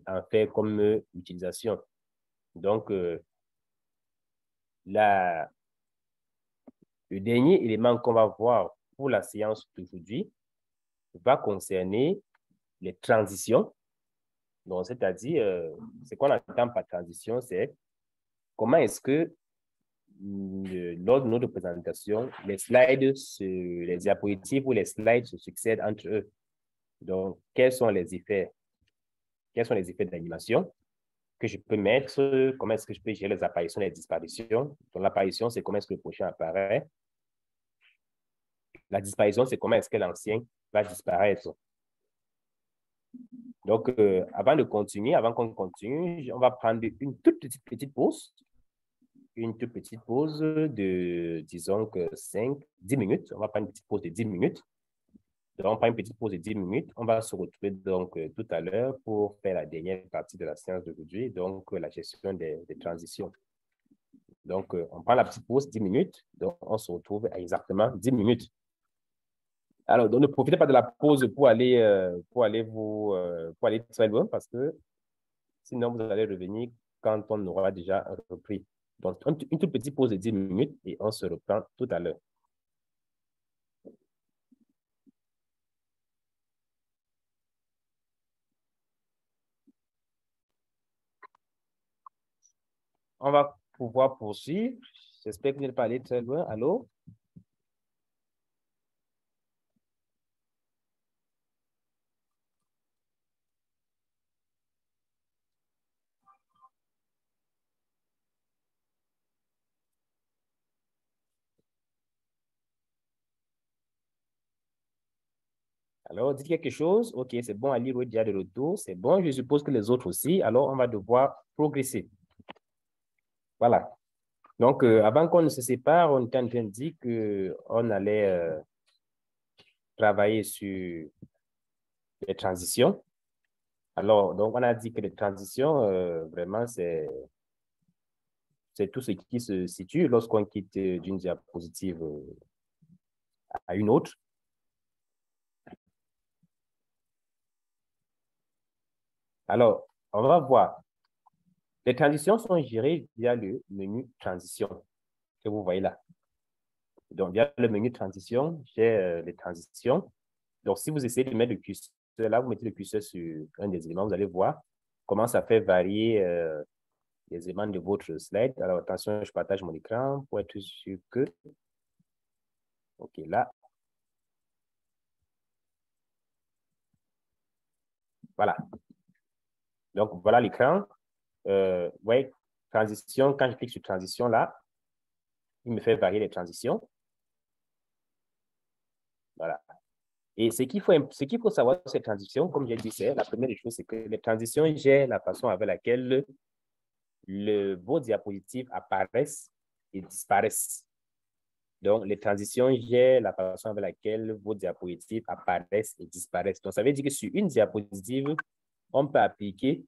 en faire comme utilisation. Donc, le dernier élément qu'on va voir pour la séance d'aujourd'hui va concerner les transitions. Donc, c'est-à-dire, ce qu'on entend par transition, c'est comment est-ce que lors de notre présentation, les diapositives ou les slides se succèdent entre eux. Donc, quels sont les effets d'animation que je peux mettre? Comment est-ce que je peux gérer les apparitions et les disparitions? Donc, l'apparition, c'est comment est-ce que le prochain apparaît. La disparition, c'est comment est-ce que l'ancien va disparaître. Donc, avant qu'on continue, on va prendre une toute petite pause. Une toute petite pause de, disons que 10 minutes. On va prendre une petite pause de 10 minutes. Donc, on prend une petite pause de 10 minutes. On va se retrouver donc tout à l'heure pour faire la dernière partie de la séance d'aujourd'hui, donc la gestion des transitions. Donc, on prend la petite pause 10 minutes. Donc, on se retrouve à exactement 10 minutes. Alors, donc, ne profitez pas de la pause pour aller très loin parce que sinon, vous allez revenir quand on aura déjà repris. Donc, une toute petite pause de 10 minutes et on se reprend tout à l'heure. On va pouvoir poursuivre. J'espère que vous n'êtes pas allé très loin. Allô? Alors, dites quelque chose. OK, c'est bon, Ali est déjà de retour. C'est bon, je suppose que les autres aussi. Alors, on va devoir progresser. Voilà. Donc, avant qu'on ne se sépare, on était en train de dire qu'on allait travailler sur les transitions. Alors, donc, on a dit que les transitions, vraiment, c'est tout ce qui se situe lorsqu'on quitte d'une diapositive à une autre. Alors, on va voir. Les transitions sont gérées via le menu transition que vous voyez là. Donc, via le menu transition, j'ai les transitions. Donc, si vous essayez de mettre le curseur là, vous mettez le curseur sur un des éléments, vous allez voir comment ça fait varier les éléments de votre slide. Alors, attention, je partage mon écran pour être sûr que... OK, là. Voilà. Donc, voilà l'écran. Ouais, transition, quand je clique sur transition là, il me fait varier les transitions. Voilà. Et ce qu'il faut savoir sur ces transitions, comme j'ai dit, c'est la première des choses, c'est que les transitions gèrent la façon avec laquelle vos diapositives apparaissent et disparaissent. Donc, les transitions gèrent la façon avec laquelle vos diapositives apparaissent et disparaissent. Donc, ça veut dire que sur une diapositive, on peut appliquer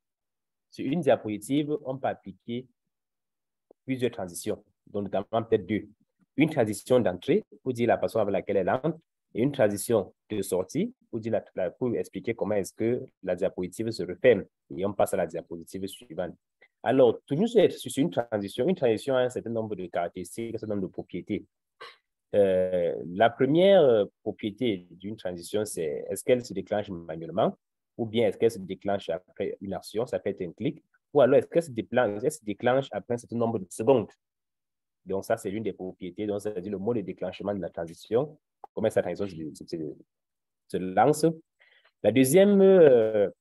plusieurs transitions, donc notamment peut-être deux. Une transition d'entrée pour dire la façon avec laquelle elle entre et une transition de sortie pour, pour expliquer comment est-ce que la diapositive se referme et on passe à la diapositive suivante. Alors, toujours sur une transition a un certain nombre de caractéristiques, un certain nombre de propriétés. La première propriété d'une transition, c'est est-ce qu'elle se déclenche manuellement ou bien est-ce qu'elle se déclenche après une action, ça peut être un clic, ou alors est-ce qu'elle se déclenche après un certain nombre de secondes. Donc, ça, c'est l'une des propriétés. Donc, ça veut dire le mode de déclenchement de la transition, comment cette transition se lance. La deuxième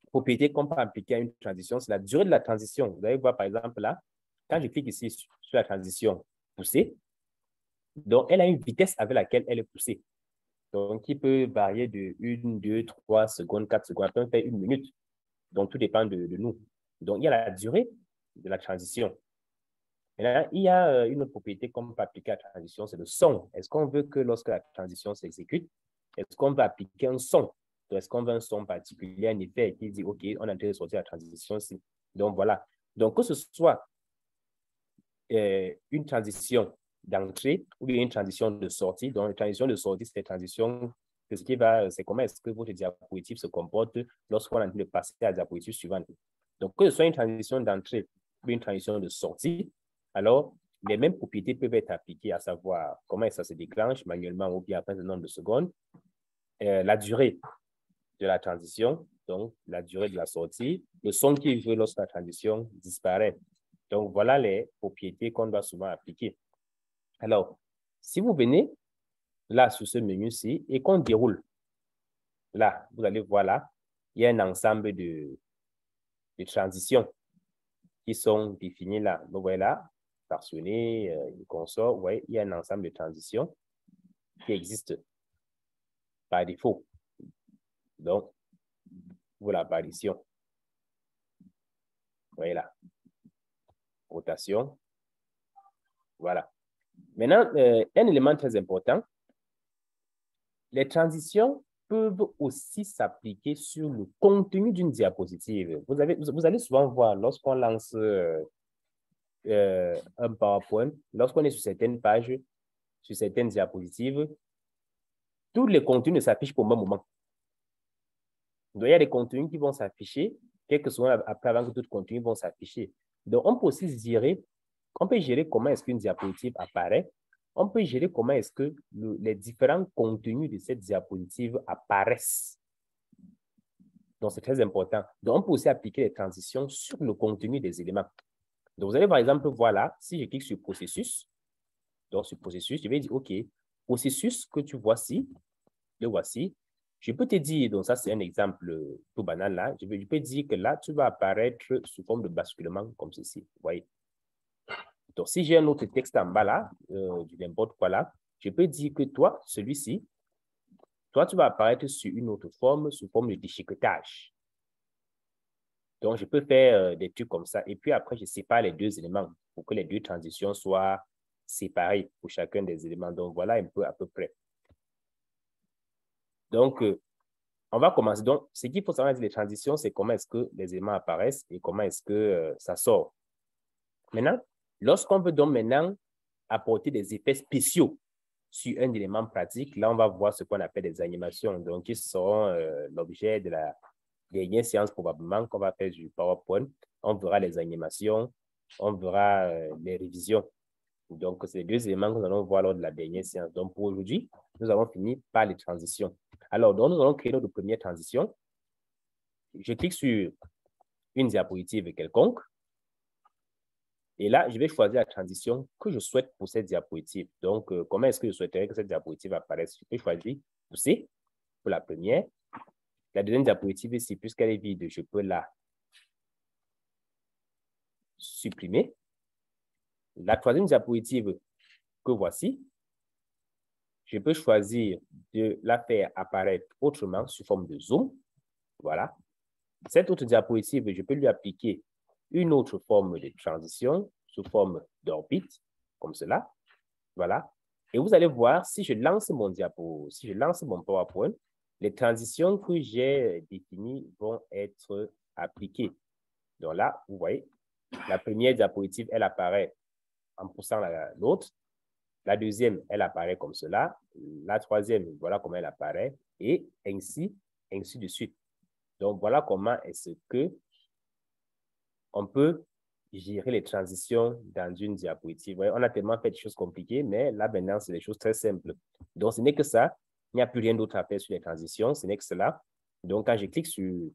propriété qu'on peut appliquer à une transition, c'est la durée de la transition. Vous allez voir, par exemple, là, quand je clique ici sur la transition poussée, donc, elle a une vitesse avec laquelle elle est poussée. Donc, qui peut varier de 1, 2, 3 secondes, 4 secondes, peut faire 1 minute. Donc, tout dépend de nous. Donc, il y a la durée de la transition. Maintenant, il y a une autre propriété qu'on peut appliquer à la transition, c'est le son. Est-ce qu'on veut que lorsque la transition s'exécute, est-ce qu'on va appliquer un son? Est-ce qu'on veut un son particulier, un effet qui dit, OK, on est en train de sortir la transition ici. Donc, voilà. Donc, que ce soit une transition d'entrée ou une transition de sortie. Donc, une transition de sortie, c'est c'est comment est-ce que votre diapositive se comporte lorsqu'on est en train de passer à la diapositive suivante. Donc, que ce soit une transition d'entrée ou une transition de sortie, alors, les mêmes propriétés peuvent être appliquées, à savoir comment ça se déclenche manuellement ou bien après un nombre de secondes, la durée de la transition, donc la durée de la sortie, le son qui veut lorsque la transition disparaît. Donc, voilà les propriétés qu'on doit souvent appliquer. Alors, si vous venez là sur ce menu-ci et qu'on déroule, là, vous allez voir là, il y a un ensemble de transitions qui sont définies là. Donc, vous voyez là, partitionné, consort, vous voyez, il y a un ensemble de transitions qui existent par défaut. Donc, voilà l'apparition. Vous voyez là, rotation, voilà. Maintenant, un élément très important, les transitions peuvent aussi s'appliquer sur le contenu d'une diapositive. Vous allez souvent voir lorsqu'on lance un PowerPoint, lorsqu'on est sur certaines pages, sur certaines diapositives, tous les contenus ne s'affichent pas au même moment. Donc, il y a des contenus qui vont s'afficher quelques secondes après avant que d'autres contenus vont s'afficher. Donc, on peut aussi gérer comment est-ce qu'une diapositive apparaît. On peut gérer comment est-ce que les différents contenus de cette diapositive apparaissent. Donc, c'est très important. Donc, on peut aussi appliquer les transitions sur le contenu des éléments. Donc, vous allez par exemple voir là, si je clique sur processus, donc sur processus, je vais dire, OK, processus que tu vois ici, le voici. Je peux te dire, donc ça c'est un exemple tout banal là, je peux dire que là, tu vas apparaître sous forme de basculement comme ceci, vous voyez. Donc, si j'ai un autre texte en bas là, du n'importe quoi là, je peux dire que toi, celui-ci, toi, tu vas apparaître sur une autre forme, sous forme de déchiquetage. Donc, je peux faire des trucs comme ça. Et puis après, je sépare les deux éléments pour que les deux transitions soient séparées pour chacun des éléments. Donc, voilà un peu à peu près. Donc, on va commencer. Donc, ce qu'il faut savoir des transitions, c'est comment est-ce que les éléments apparaissent et comment est-ce que ça sort. Maintenant, lorsqu'on veut donc maintenant apporter des effets spéciaux sur un élément pratique, là, on va voir ce qu'on appelle des animations. Donc, qui seront l'objet de la dernière séance probablement qu'on va faire du PowerPoint. On verra les animations, on verra les révisions. Donc, c'est les deux éléments que nous allons voir lors de la dernière séance. Donc, pour aujourd'hui, nous avons fini par les transitions. Alors, donc, nous allons créer notre première transition. Je clique sur une diapositive quelconque. Et là, je vais choisir la transition que je souhaite pour cette diapositive. Donc, comment est-ce que je souhaiterais que cette diapositive apparaisse? Je peux choisir pousser pour la première. La deuxième diapositive ici, puisqu'elle est vide, je peux la supprimer. La troisième diapositive que voici, je peux choisir de la faire apparaître autrement sous forme de zoom. Voilà. Cette autre diapositive, je peux lui appliquer une autre forme de transition sous forme d'orbite, comme cela. Voilà. Et vous allez voir, si je lance mon diapo, si je lance mon PowerPoint, les transitions que j'ai définies vont être appliquées. Donc là, vous voyez, la première diapositive, elle apparaît en poussant l'autre. La deuxième, elle apparaît comme cela. La troisième, voilà comment elle apparaît. Et ainsi de suite. Donc, voilà comment est-ce que on peut gérer les transitions dans une diapositive. On a tellement fait des choses compliquées, mais là, maintenant, c'est des choses très simples. Donc, ce n'est que ça. Il n'y a plus rien d'autre à faire sur les transitions. Ce n'est que cela. Donc, quand je clique sur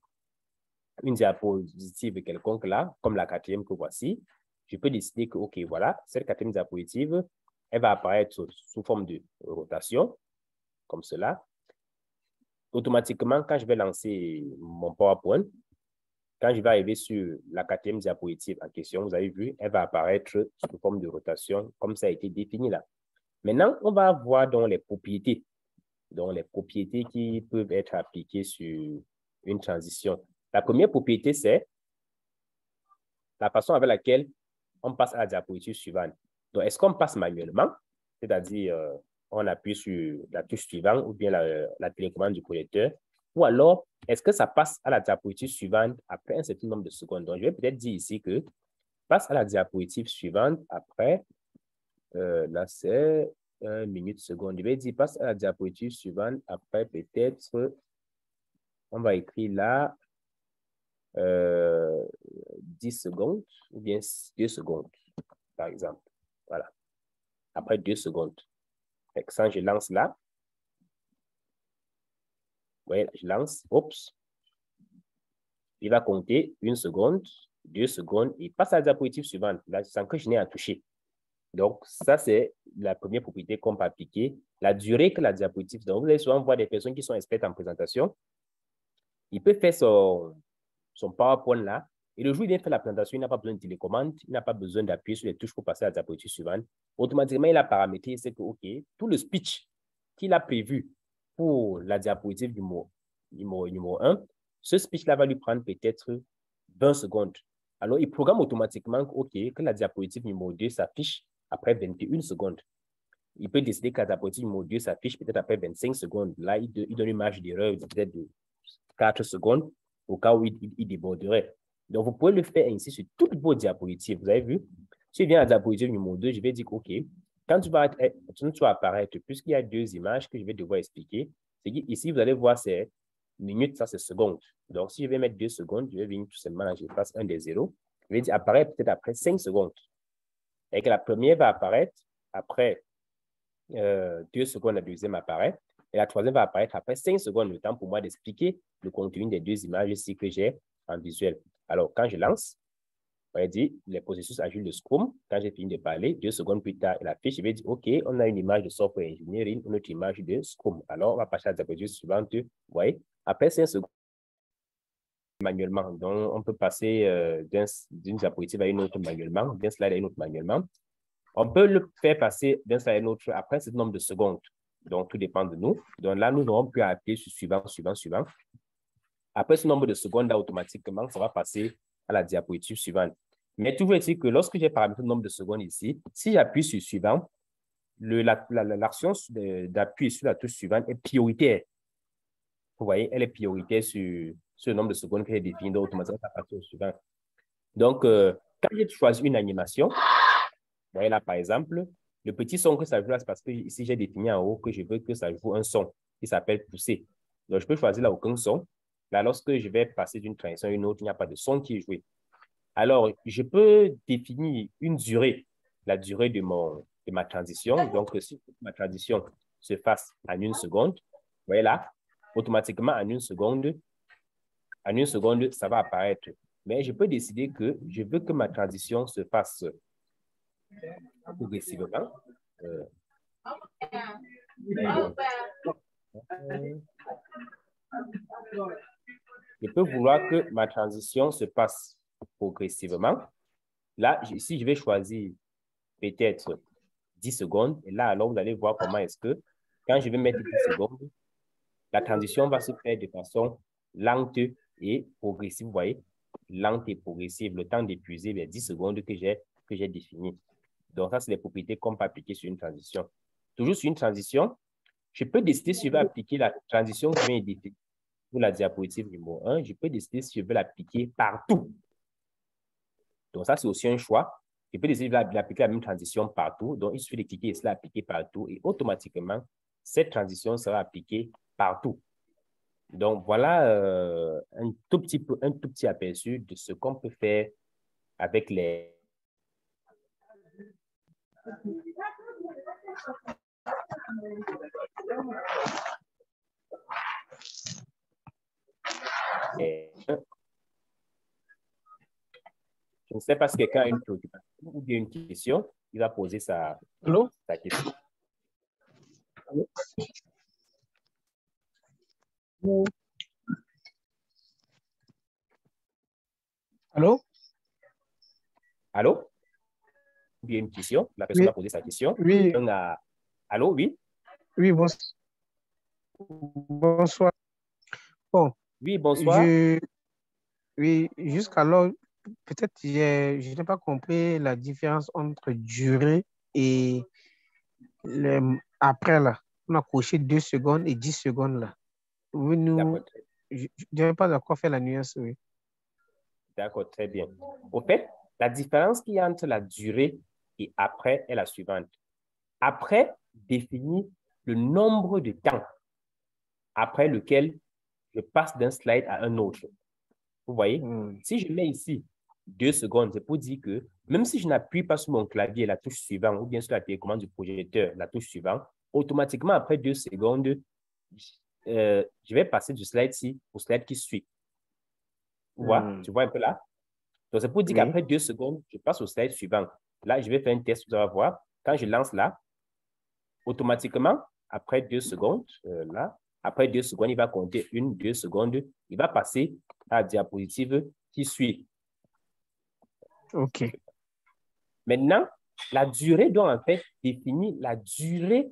une diapositive quelconque là, comme la quatrième que voici, je peux décider que, OK, voilà, cette quatrième diapositive, elle va apparaître sous forme de rotation, comme cela. Automatiquement, quand je vais lancer mon PowerPoint, quand je vais arriver sur la quatrième diapositive en question, vous avez vu, elle va apparaître sous forme de rotation, comme ça a été défini là. Maintenant, on va voir dans les propriétés qui peuvent être appliquées sur une transition. La première propriété, c'est la façon avec laquelle on passe à la diapositive suivante. Donc, est-ce qu'on passe manuellement, c'est-à-dire on appuie sur la touche suivante ou bien la télécommande du projecteur, ou alors est-ce que ça passe à la diapositive suivante après un certain nombre de secondes? Donc, je vais peut-être dire ici que passe à la diapositive suivante après, là c'est 1 minute seconde. Je vais dire passe à la diapositive suivante après peut-être, on va écrire là 10 secondes ou bien 2 secondes, par exemple. Voilà. Après 2 secondes. Quand je lance là, vous voyez, je lance, oups, il va compter 1 seconde, 2 secondes, et passe à la diapositive suivante, là, sans que je n'ai à toucher. Donc, ça, c'est la première propriété qu'on peut appliquer. La durée que la diapositive, donc vous allez souvent voir des personnes qui sont expertes en présentation, il peut faire son PowerPoint là, et le jour où il vient faire la présentation, il n'a pas besoin de télécommande, il n'a pas besoin d'appuyer sur les touches pour passer à la diapositive suivante. Automatiquement, il a paramétré, c'est que, OK, tout le speech qu'il a prévu pour la diapositive numéro 1, ce speech-là va lui prendre peut-être 20 secondes. Alors, il programme automatiquement que la diapositive numéro 2 s'affiche après 21 secondes. Il peut décider que la diapositive numéro 2 s'affiche peut-être après 25 secondes. Là, il donne une marge d'erreur peut-être de 4 secondes au cas où il déborderait. Donc, vous pouvez le faire ainsi sur toutes vos diapositives. Vous avez vu? Si je viens à la diapositive numéro 2, je vais dire OK. Quand tu vas apparaître, puisqu'il y a 2 images que je vais devoir expliquer, c'est qu'ici, vous allez voir, c'est minutes, ça c'est secondes. Donc, si je vais mettre 2 secondes, je vais venir tout simplement, là, je passe un des zéros. Je vais dire apparaître peut-être après 5 secondes. Et que la première va apparaître après 2 secondes, la deuxième apparaît. Et la troisième va apparaître après 5 secondes, le temps pour moi d'expliquer le contenu des 2 images ici que j'ai en visuel. Alors, quand je lance, on va dire les processus agiles de Scrum. Quand j'ai fini de parler, 2 secondes plus tard, il affiche, je vais dire, OK, on a une image de software engineering, une autre image de Scrum. Alors, on va passer à la diapositive suivante. Vous voyez, après 5 secondes, manuellement. Donc, on peut passer d'une diapositive à une autre manuellement, d'un slide à une autre manuellement. On peut le faire passer d'un slide à un autre après ce nombre de secondes. Donc, tout dépend de nous. Donc là, nous aurons pu appuyer sur suivant. Après ce nombre de secondes, là, automatiquement, ça va passer à la diapositive suivante. Mais toujours est-il que lorsque j'ai paramétré le nombre de secondes ici, si j'appuie sur suivant, l'action d'appuyer sur la touche suivante est prioritaire. Vous voyez, elle est prioritaire sur le nombre de secondes que j'ai défini. Donc, automatiquement, ça passe au suivant. Donc, quand j'ai choisi une animation, vous voyez là, par exemple, le petit son que ça joue là, c'est parce que ici, j'ai défini en haut que je veux que ça joue un son qui s'appelle pousser. Donc, je peux choisir là aucun son. Là, lorsque je vais passer d'une transition à une autre, il n'y a pas de son qui est joué. Alors, je peux définir une durée, la durée de ma transition. Donc, si ma transition se fasse en 1 seconde, vous voyez là, automatiquement en 1 seconde, ça va apparaître. Mais je peux décider que je veux que ma transition se fasse progressivement. Je peux vouloir que ma transition se passe progressivement. Là, si je vais choisir peut-être 10 secondes, et là, alors, vous allez voir comment est-ce que, quand je vais mettre 10 secondes, la transition va se faire de façon lente et progressive, vous voyez, lente et progressive, le temps d'épuiser les 10 secondes que j'ai défini. Donc, ça, c'est les propriétés qu'on peut appliquer sur une transition. Toujours sur une transition, je peux décider si je veux appliquer la transition que je viens d'éditer pour la diapositive numéro 1. Je peux décider si je veux l'appliquer partout. Donc, ça, c'est aussi un choix. Je peux décider d'appliquer la même transition partout. Donc, il suffit de cliquer ici, appliquer partout et automatiquement, cette transition sera appliquée partout. Donc, voilà un tout petit aperçu de ce qu'on peut faire avec les... Je ne sais pas si quelqu'un a une préoccupation ou bien une question. Il va poser sa question. Allô? Allô? Ou bien une question. La personne Oui, va poser sa question. oui, Allô, oui? oui, bonsoir. Bon, Oui, bonsoir. oui, jusqu'alors, peut-être je n'ai pas compris la différence entre durée et après là. On a coché 2 secondes et 10 secondes là. Oui, je n'ai pas d'accord faire la nuance, oui. D'accord, très bien. Au fait, la différence qu'il y a entre la durée et après est la suivante. Après définit le nombre de temps après lequel je passe d'un slide à un autre. Vous voyez, si je mets ici 2 secondes, c'est pour dire que même si je n'appuie pas sur mon clavier la touche suivante ou bien sur la télécommande du projecteur la touche suivante, automatiquement après 2 secondes, je vais passer du slide-ci au slide qui suit. Tu vois un peu là? Donc, c'est pour dire qu'après 2 secondes, je passe au slide suivant. Là, je vais faire un test, vous allez voir. Quand je lance là, automatiquement, après 2 secondes, après 2 secondes, il va compter 1, 2 secondes. Il va passer à la diapositive qui suit. OK. Maintenant, la durée doit en fait définir la durée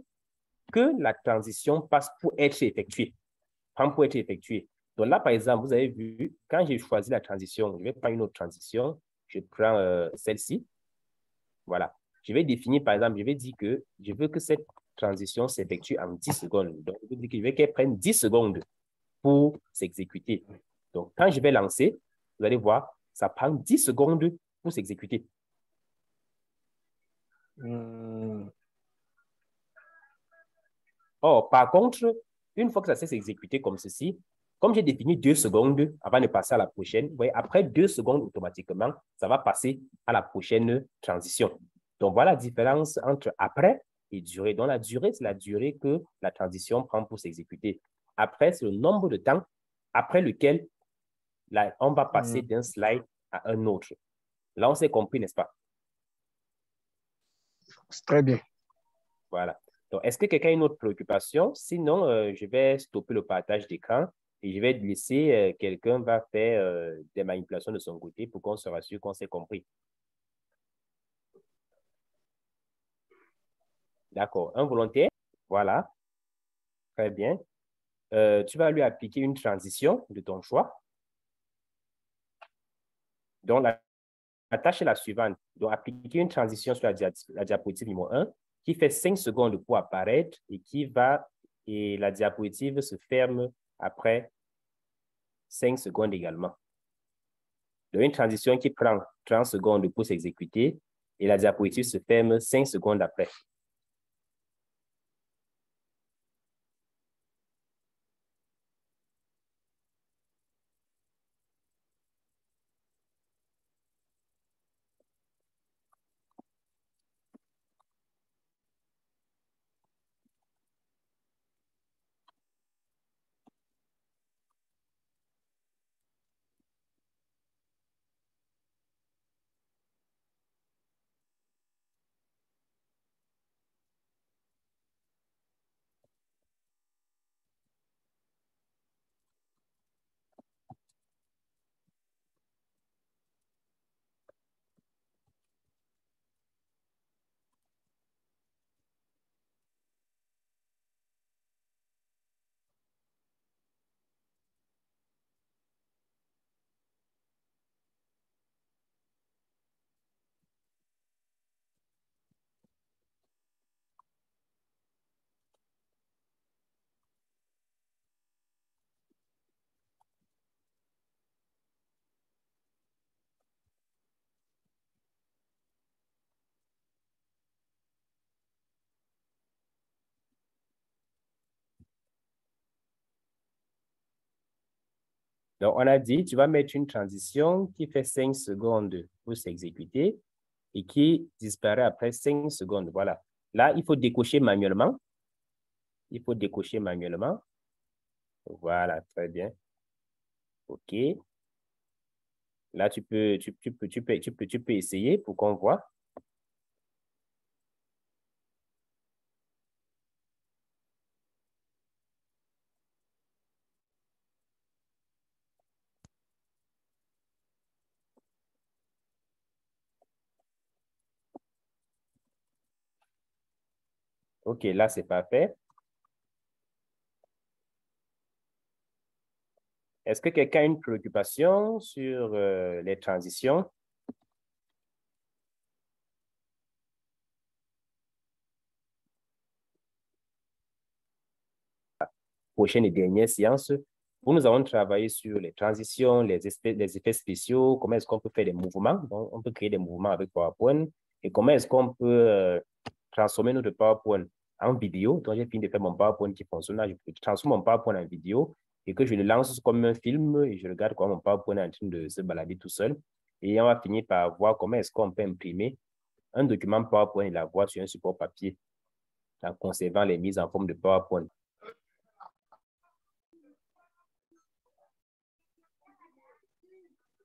que la transition passe pour être effectuée. Prend pour être effectuée. Donc là, par exemple, vous avez vu, quand j'ai choisi la transition, je vais prendre une autre transition. Je prends celle-ci. Voilà. Je vais définir, par exemple, je vais dire que je veux que cette transition s'effectue en 10 secondes. Donc, je veux dire que je veux qu'elle prenne 10 secondes pour s'exécuter. Donc, quand je vais lancer, vous allez voir, ça prend 10 secondes pour s'exécuter. Or, par contre, une fois que ça s'est exécuté comme ceci, comme j'ai défini 2 secondes avant de passer à la prochaine, vous voyez, après 2 secondes, automatiquement, ça va passer à la prochaine transition. Donc, voilà la différence entre après et durée. Donc, la durée, c'est la durée que la transition prend pour s'exécuter. Après, c'est le nombre de temps après lequel on va passer d'un slide à un autre. Là, on s'est compris, n'est-ce pas? C'est très bien. Voilà. Donc, est-ce que quelqu'un a une autre préoccupation? Sinon, je vais stopper le partage d'écran et je vais laisser quelqu'un va faire des manipulations de son côté pour qu'on se rassure qu'on s'est compris. D'accord. Un volontaire? Voilà. Très bien. Tu vas lui appliquer une transition de ton choix. Donc, la tâche est la suivante. Donc, appliquer une transition sur la diapositive numéro 1 qui fait 5 secondes pour apparaître et la diapositive se ferme après 5 secondes également. Donc, une transition qui prend 30 secondes pour s'exécuter et la diapositive se ferme 5 secondes après. Donc, on a dit, tu vas mettre une transition qui fait 5 secondes pour s'exécuter et qui disparaît après 5 secondes. Voilà. Là, il faut décocher manuellement. Il faut décocher manuellement. Voilà, très bien. OK. Là, tu peux essayer pour qu'on voit. OK, là, c'est parfait. Est-ce que quelqu'un a une préoccupation sur les transitions? Prochaine et dernière séance, où nous avons travaillé sur les transitions, les effets spéciaux, comment est-ce qu'on peut faire des mouvements. Donc, on peut créer des mouvements avec PowerPoint et comment est-ce qu'on peut transformer notre PowerPoint en vidéo. Donc, j'ai fini de faire mon PowerPoint qui fonctionne. Là, je transforme mon PowerPoint en vidéo et que je le lance comme un film et je regarde comment mon PowerPoint est en train de se balader tout seul. Et on va finir par voir comment est-ce qu'on peut imprimer un document PowerPoint et l'avoir sur un support papier en conservant les mises en forme de PowerPoint.